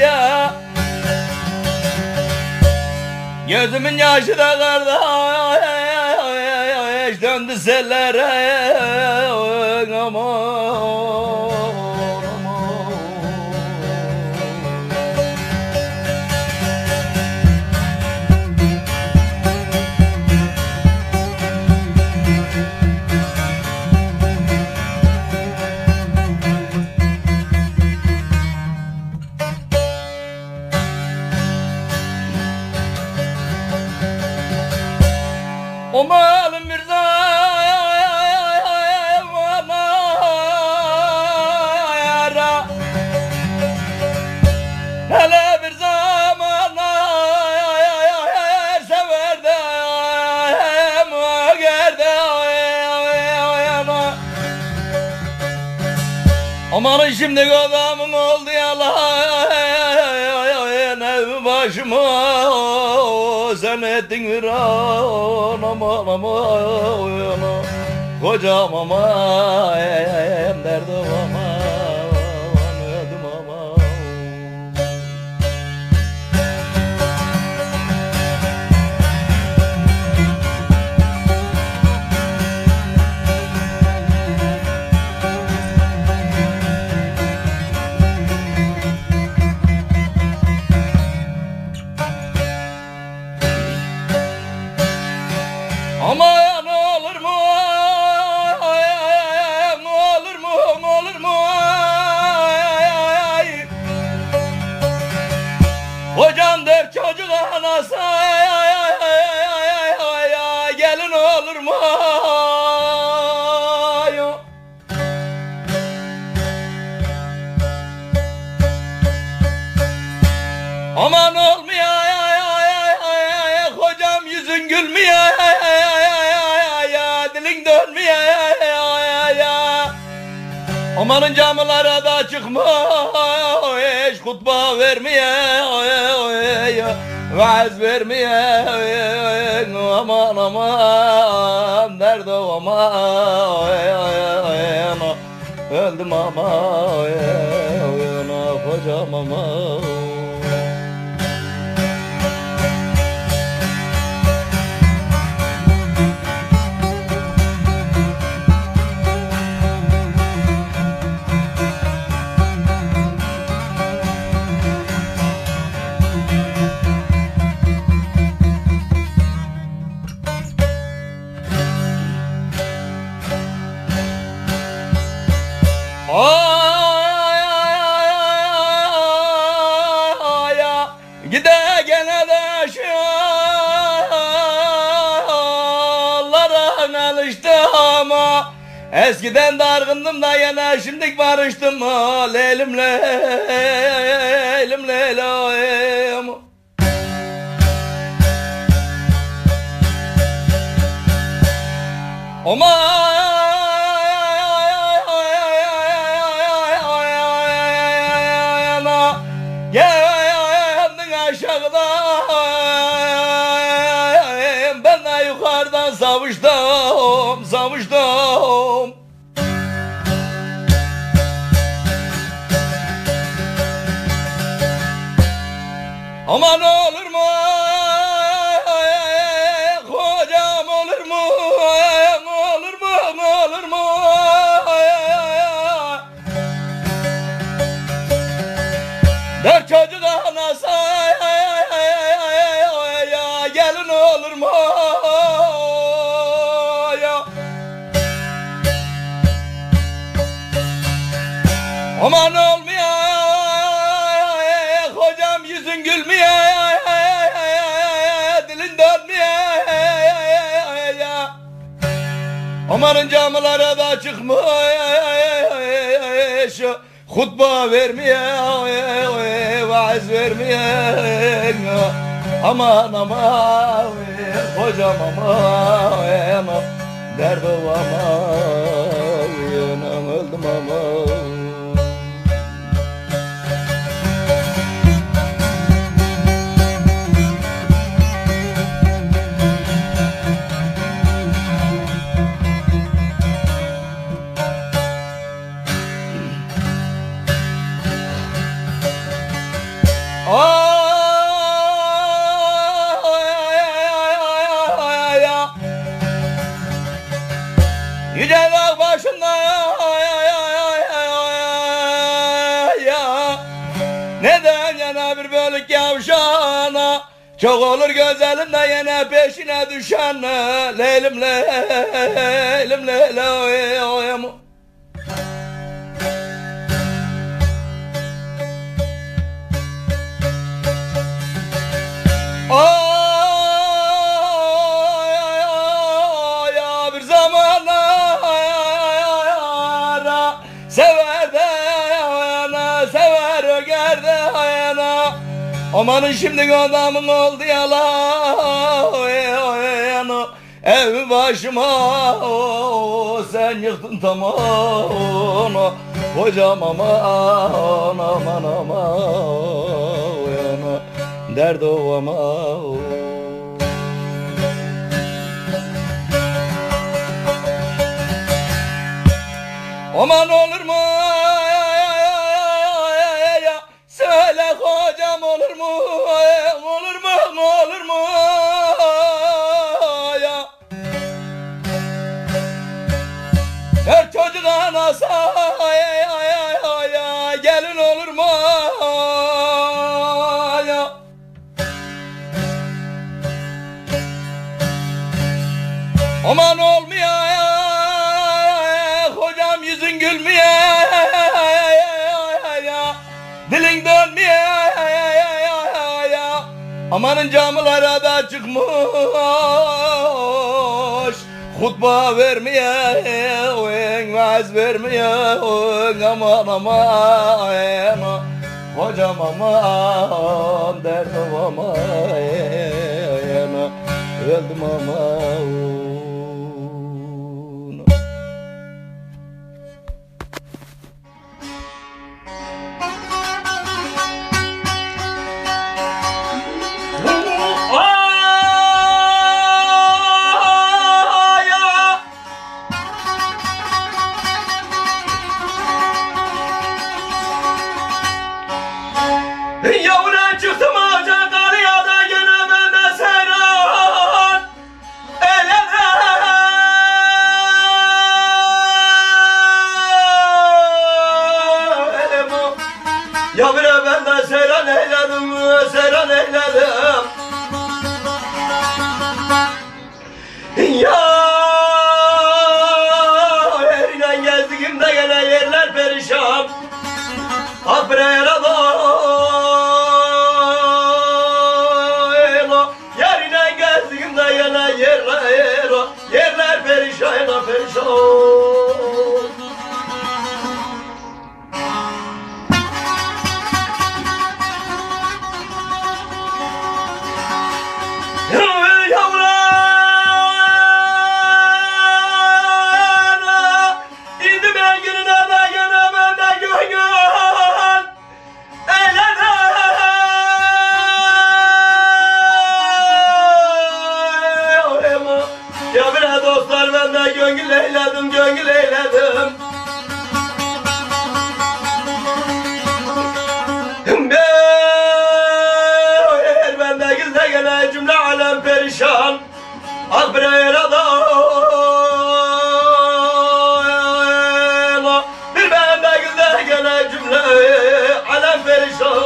ya. Gözümün yaşı da kardeş döndü sellere, aman. O malım bir zamana yara, hele bir zamana her seferde muagerde yana. Aman şimdi adamım oldu yalan, ev başıma sen ettin viran, aman aman. Kocam aman, derdim aman, öldüm aman. anası gelin olur mu? Aman olmuyor kocam yüzün gülmüyor dilin dönmüyor amanın camılara da çıkmış hutba vermiyor vaaz vermiyor aman aman nerede o aman öldüm aman kocam aman. Gide gene de şu yollara alıştım ama eskiden dargındım da yine şimdi barıştım leylim leylim leylim. Aman geldin aşağıdan ben de yukarıdan savuştum aman olur mu kocam olur mu olur mu dört çocuk anası gelin olur mu aman olmuyor kocam yüzün gülmüyor dilin dönmüyor amanın camılara da çıkmış hutba vermiyor vaaz vermiyor aman aman kocam aman derdi aman öldüm aman. Yüce dağ başında neden yana bir bölük yavşana çok olur gözelinde yine peşine düşen leylim leylim leylim. Bir zamanlar sever de sever öger de amanın şimdi adamın oldu yalan ev başıma sen yıktın tamam kocam aman aman aman derdi o aman. Aman olur mu söyle kocam olur mu olur mu ya dört çocuk anası gelin olur mu ya aman olmuyor kocam yüzün gülmüyor dilin dönmüyor Amanın camilara da çıkmış hutba vermeye, vaaz vermeye, aman aman hocam aman derdim aman öldüm aman. Yavrum çıktım ağaca karıya da gene bende seyran eyledim. Yavrum bende seyran eyledim, seyran eyledim. Ya yerine gezdiğimde gene yerler perişan. Abrera da yerine gezdiğimde yine yerler perişan perişan. Dostlar ben de gönül eyledim, gönül eyledim. Ben de gizle gene cümle alem perişan. Abrera da bir ben de gizle gene cümle alem perişan.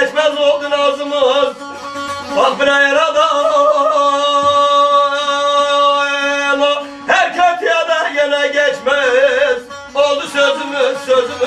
Geçmez oldu nazımız. Bak buraya da her kötüye de gene geçmez. Oldu sözümüz sözümüz.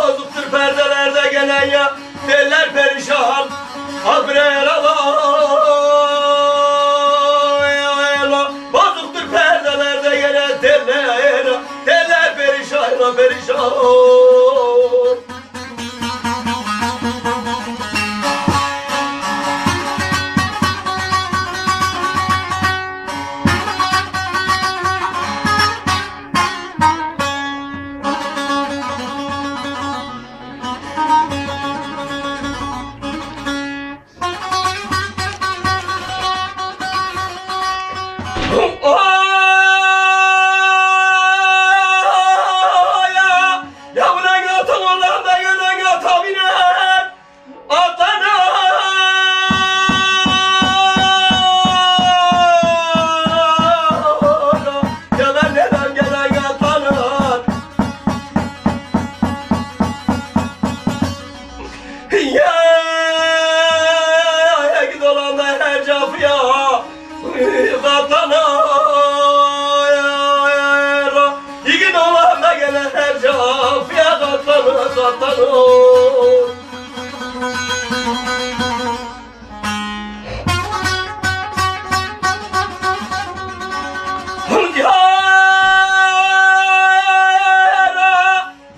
Bozuktur perdelerde gelen ya teller perişan. Abrera bozuktur perdelerde gelen teller perişan perişan. Ya katlanır. İgin olan da gene her cafya katlanır, katlanır.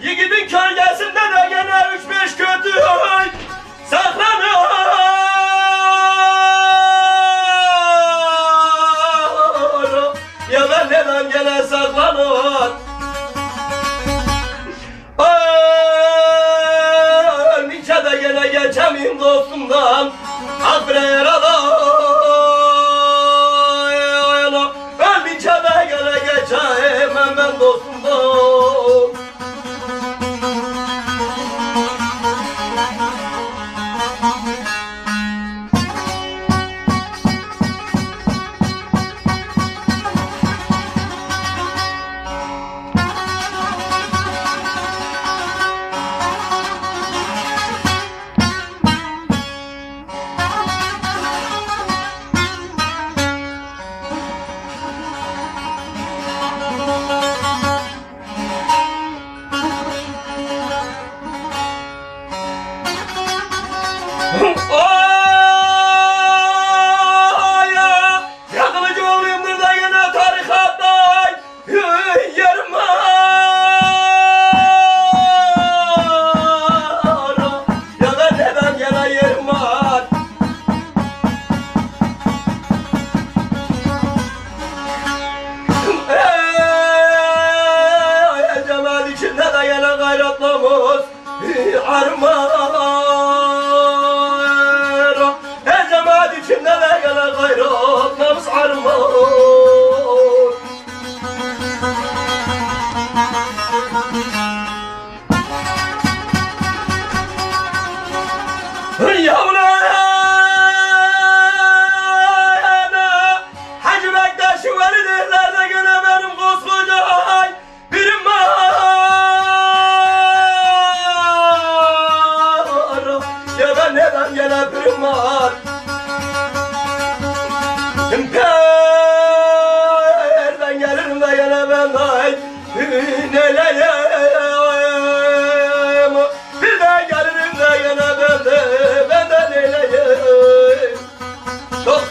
Yiğidin kölgesinde de gene 3-5 kötü saklanır. Ya ben neden gene saklanır? Ölmeyince de gene geçemeyim dostumdan. Ah bre yaradan. Ölmeyince de gene geçemem ben dostumdan. Yakılıcı olayımdır da yine tarikatta yerim var. Ya da neden gene yerim var. Cemal içinde de yine gayretlamız armağan. İçinde de gene gayret nabız armağan. Yavrularına Hacı Bektaş'ı verirler de gene benim koskoca birim var. Ya ben neden gene birim var? Nereden gelirim de gene ben neleyim? Birden gelirim de gene ben de neleyim? Çok.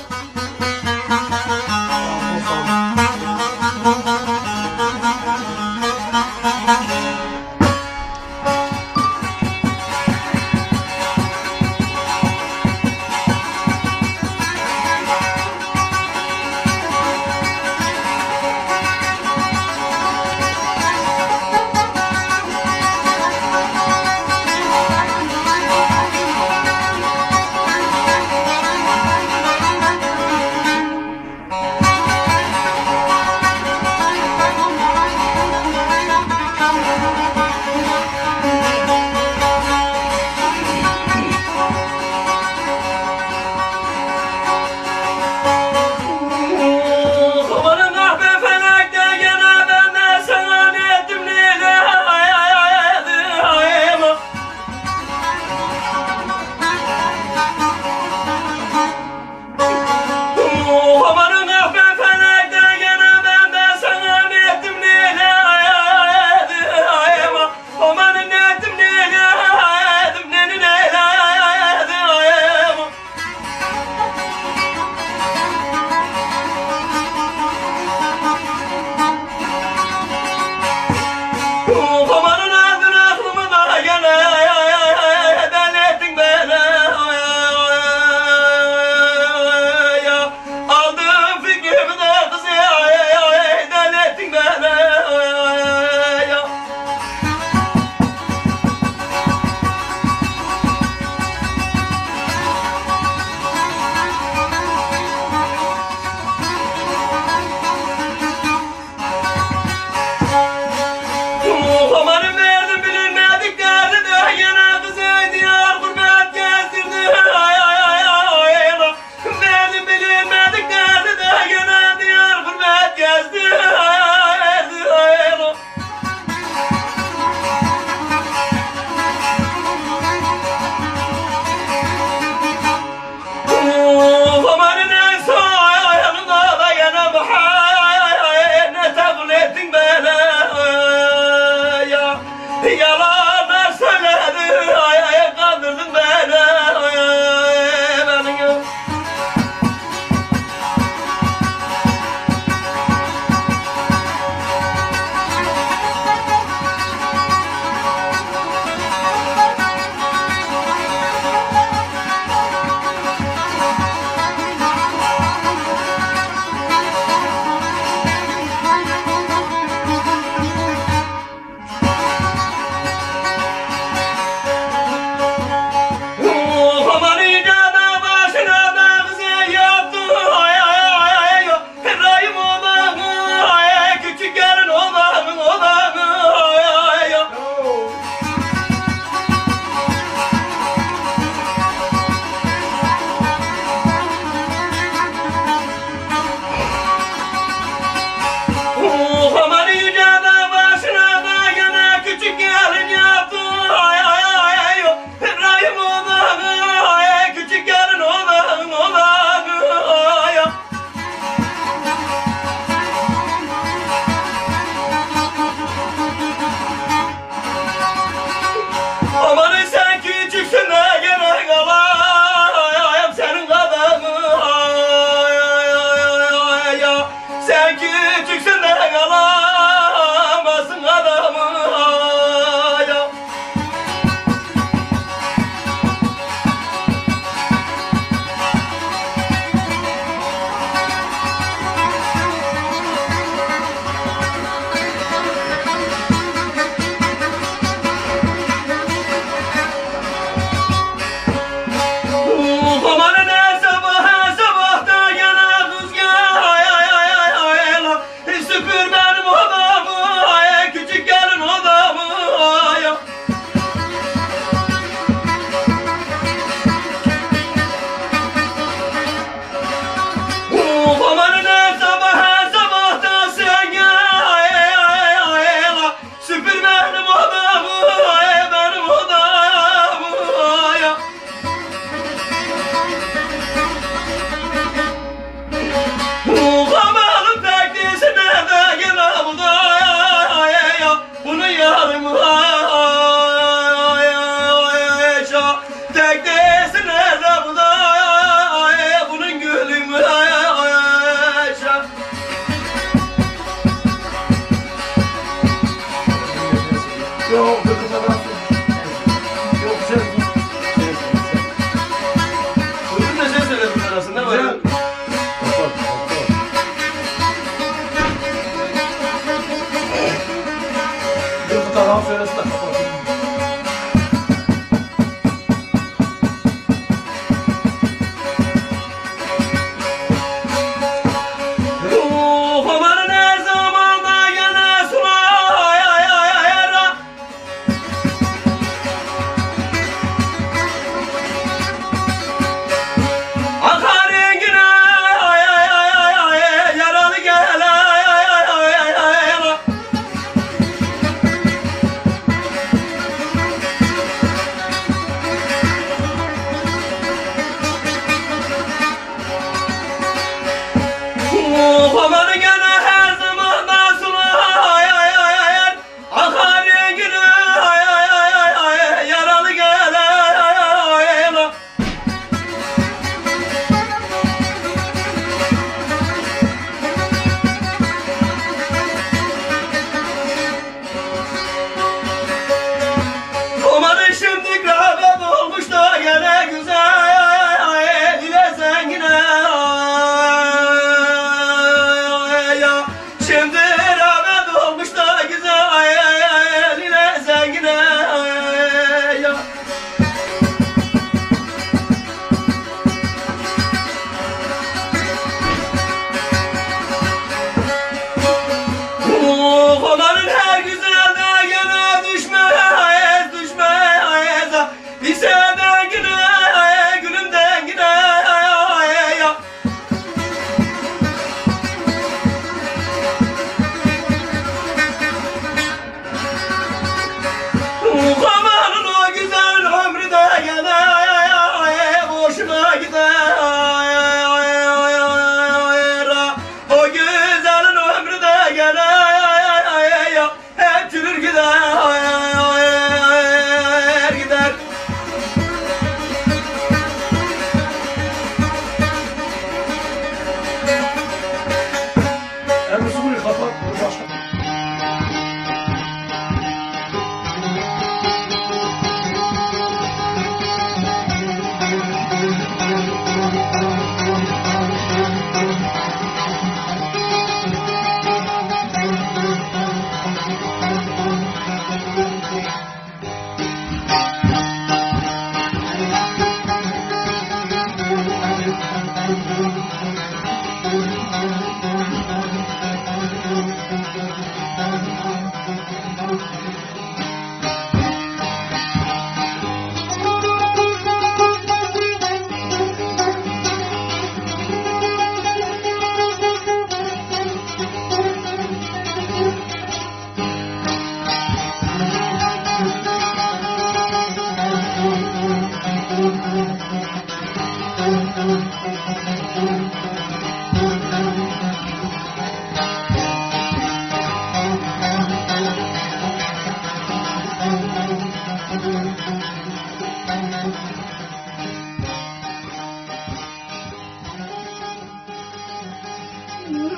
Aldım Sen küçüksün de kalamazsın adamı ya. Amanın sabah sabahta gene kız gel. Süpür benim odamı, küçük gelin odamı. Amanın sabah sabahta sen gel. Süpür benim odamı, benim odamı. Kamalın teknesine de gene buradaya. Bunun yarımı teknesine de buradaya. Bunun gülümü Yok, kızım Yok, sen. Bugün de şey söyledim arasında var. Kapat, kapat. Dur tamam söylesin de kapat. Amanın her zaman da gene sular. Akar rengine yaralı gel. Amanı gene her zaman da sular. Akar rengine yaralı gel. Amanın şimdi rağbet olmuş da gene güzel ile zengine. Şimdi rağbet olmuş da güzel ile zengine. Amanın her güzel de gene düşmez, düşmez. Bize dengine, gülüm dengine. Amanın o güzel ömrü de gene boşuna gider. O güzelin ömrü de gene hep çürür gider, gider. Emre Sumru'yu kapat. Dur başka.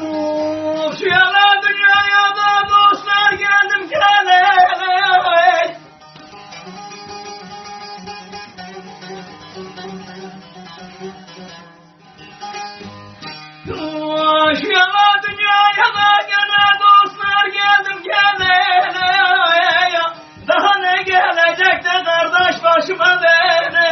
Oh Şu yana dünyaya da dostlar geldim geleli. Şu yana dünyaya da gene dostlar geldim geleli. Daha ne gelecek de kardeş başıma beni.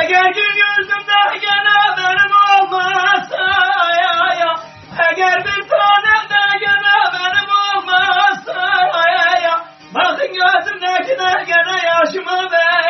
Eğer gün yüzümde gene benim olmazsa, eğer bir tanem de gene benim olmazsa, bakın gözümdekiler gene yaşıma benim.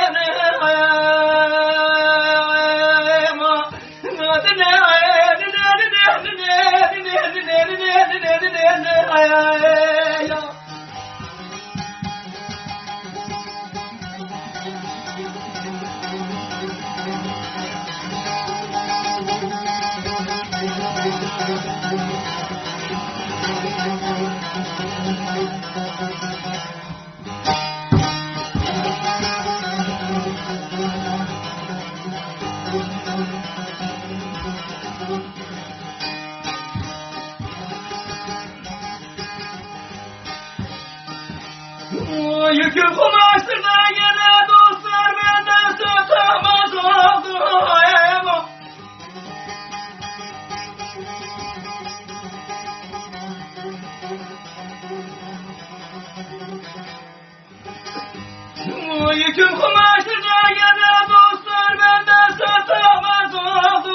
Yüküm kumaştır da gene dostlar benden satamaz oldu. Yüküm kumaştır da gene dostlar benden satamaz oldu.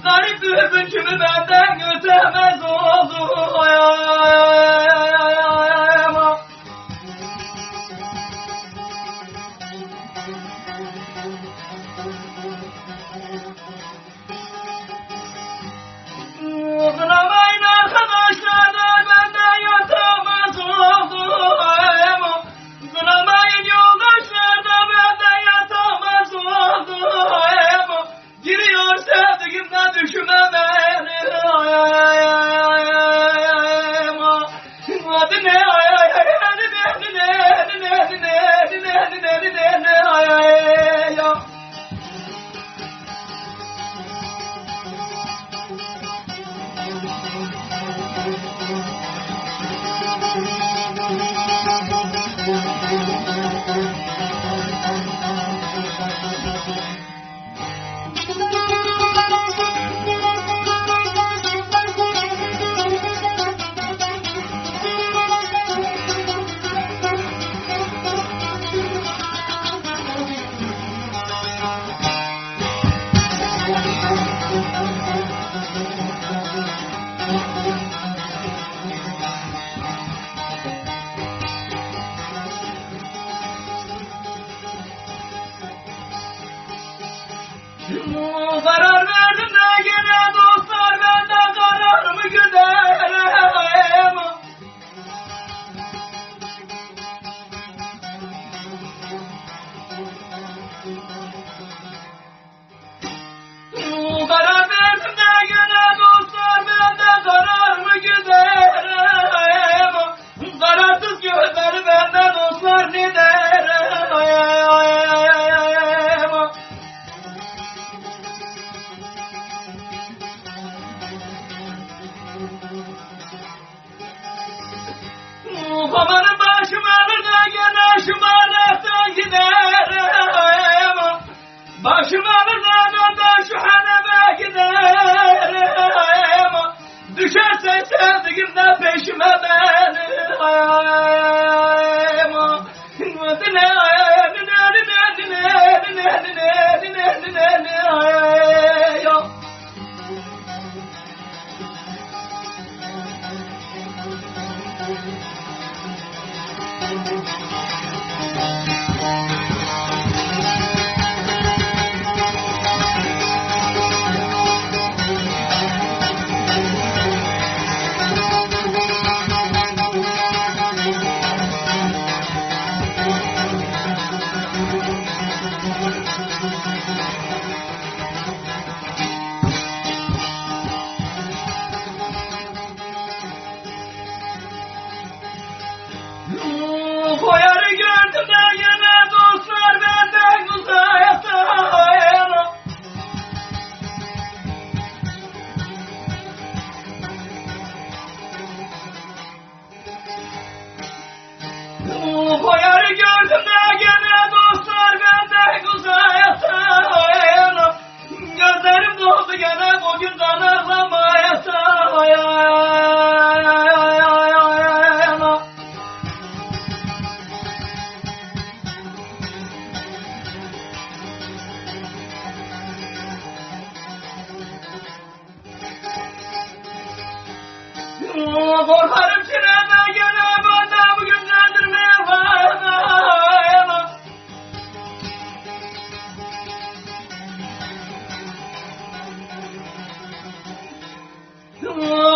Garip bülbülümü benden götüremez oldu. Kınamayın arkadaşlar da benden yatamaz oldu. Kınamayın yoldaşlar da benden yatamaz oldu. Giriyor sevdiğimden düşüme beni. Adı ne? Karar verdim de gene dostlar benden kararımı güderim. Karar verdim de gene dostlar benden kararımı güderim. Kararsız gözleri benden dostlar ne derim. Babanın başım alır da gene şımarlıktan giderim. Başım alır da şu haneme giderim. Düşerse sevdiğimden peşime benim. oldu gene bugün kanarlamaya sayana. Korkarım çilede gene bana bugün sendirmeye sayana.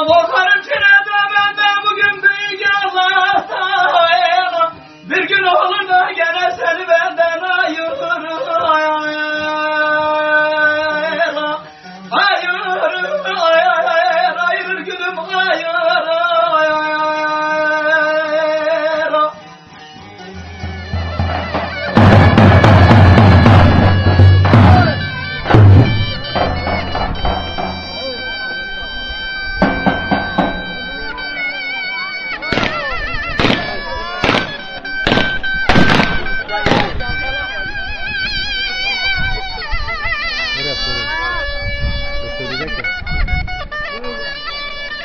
Korkarım çilede benden bugün büyük yazar. Bir gün olur da gene seni benden ayırır. Ayırır gülüm ayır.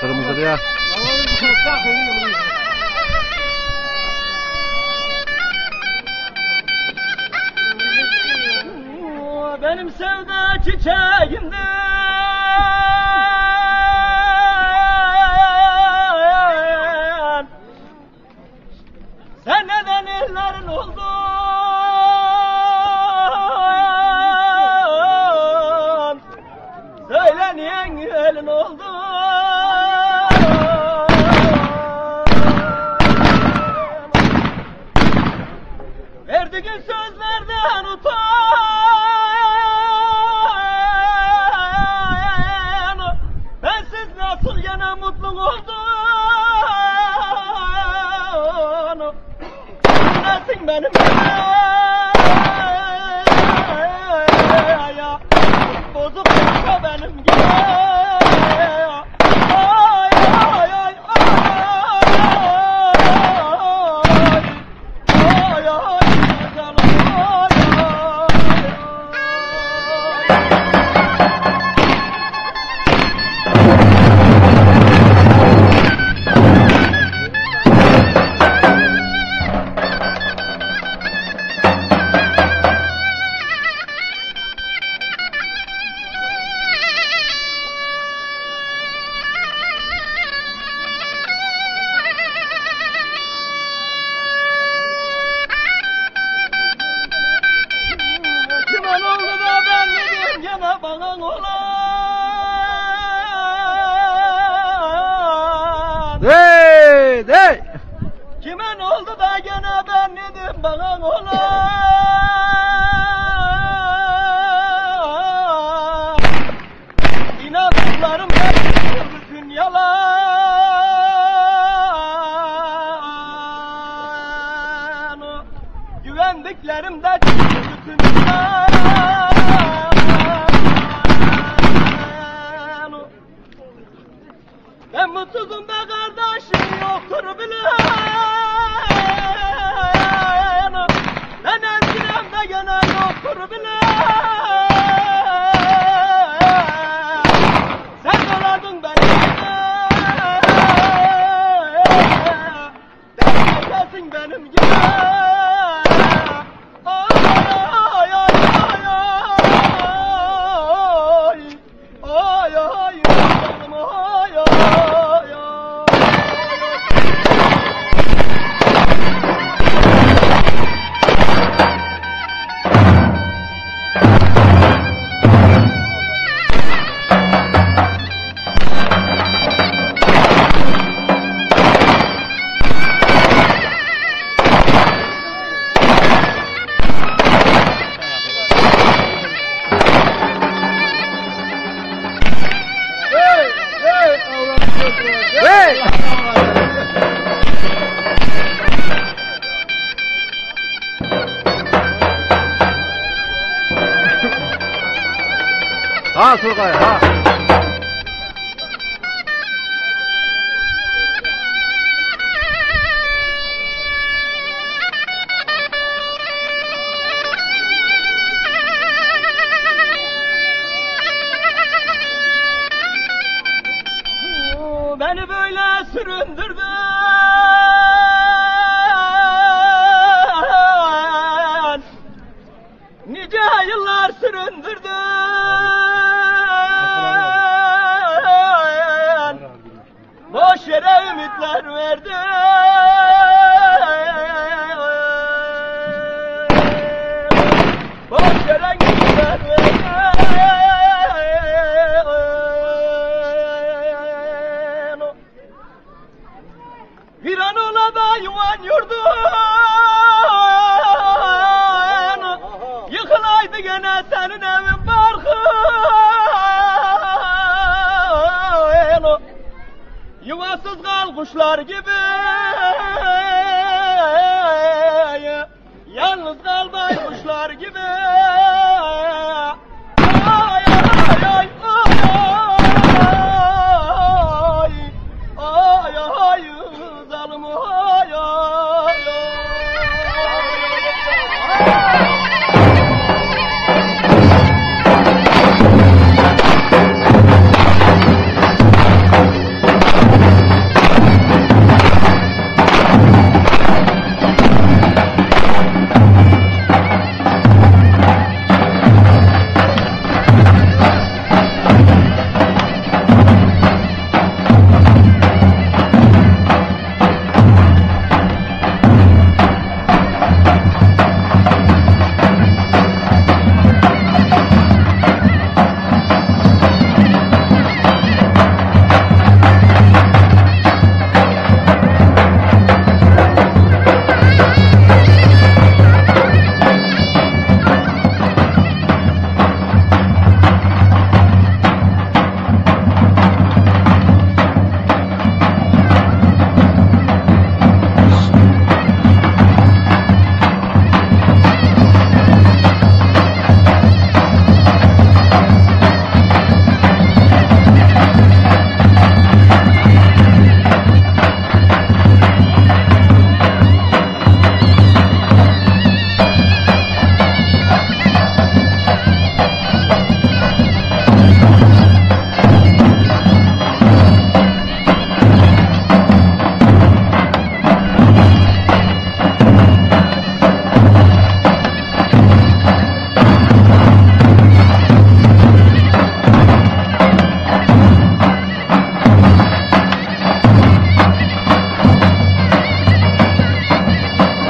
Kırmızı ya. Benim sevda çiçeğimden sen neden ellerin oldun? Söyle niye elin oldun? Verdiğin sözlerden utan. Bensiz nasıl yine mutlu oldun? Nesin benim ya? Bozuk yoksa benim gibi. Ay ay ay ay ay ay. Kimin oldu da ben dedim gene bana olan. Hey, hey. Kimin oldu da gene ben dedim bana olan. İnandıklarım hep bütün yalan. Güvendiklerim de bütün yalan. Ben mutsuzum be kardeşim yoktur bilen. Ben eskiden de gene yoktur bilen. Sen doladın beni. Dertlesin benim gibi. Ay ay ay ay ay ay canım ay ay ay. Hey. Ha Turgay ha. Beni böyle süründürdün, nice yıllar süründürdün, boş yere ümitler verdin, boş yere ümitler verdin. Bir an ola da yuvan yurdun yıkılaydı gene senin evin barkın. Yuvasız kal kuşlar gibi, yalnız kal baykuşlar gibi. Ay ay ay ay ay ay zalim ay ay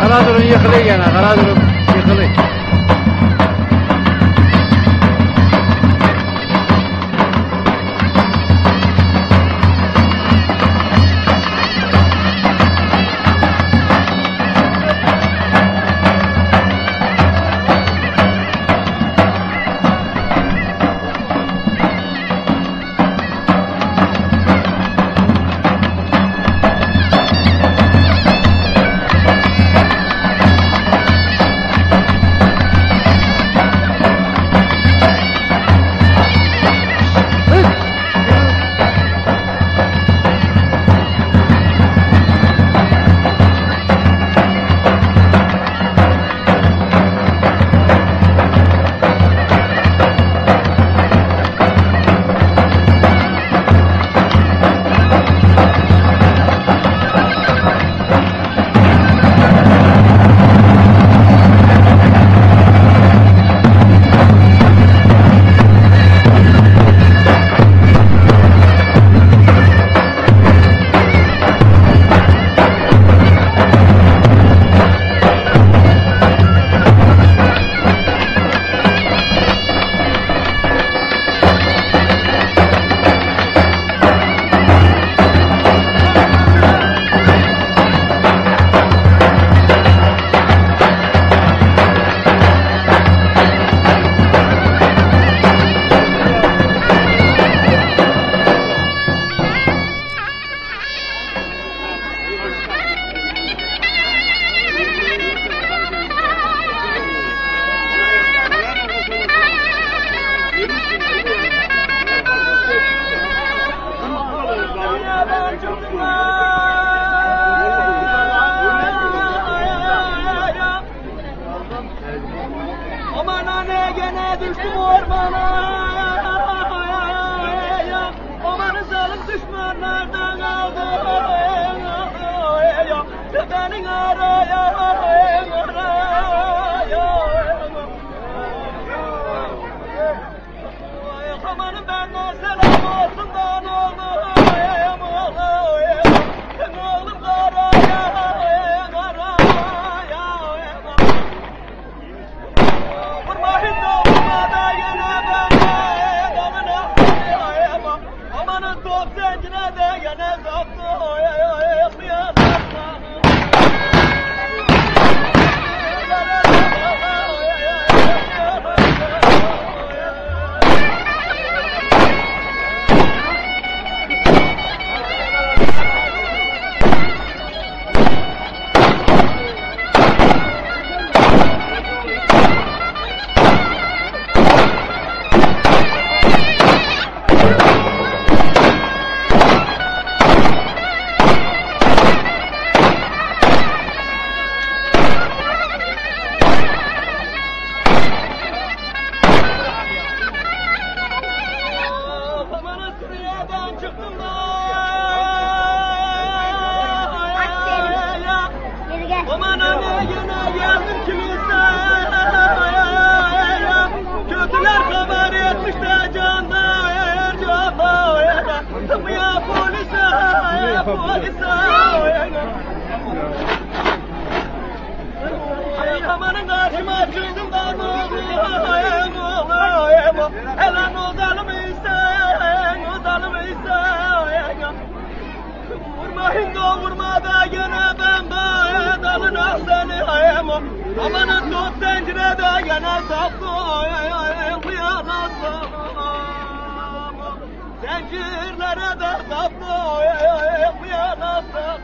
Karadurun yıkılı gene, Karadurun yıkılı. Aman anne gene düştüm ormana. Aman zalim düştüm. düşmanlardan aldın benim araya amanın benden selam olsundan oğlum oğlum karaya vurma hinda vurma da yine ben amanın top zencine de gene zaptı aman anne yine geldim kimse kötüler haber etmiş de canlar ya polise amanın karşıma çıktım da hemen o zalımı ise vurma hindu vurma da gene ben dalına seni amanın top zencine de gene saptı kıyanasam zincirlere de saptı kıyanasam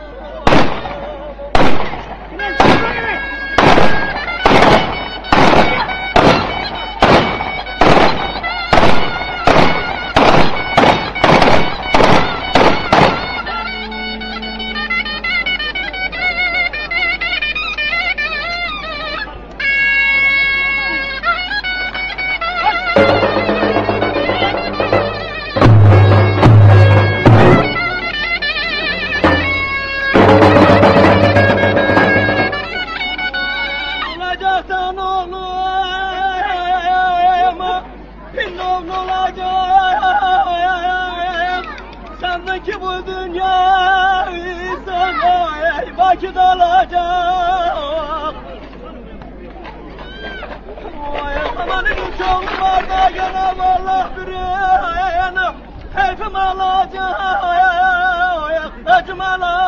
olacaksan oğlum pinnon olacağım sendeki bu dünya sana vakit alacak amanın çok var da gene vallah bir heyfim alacak acım alacak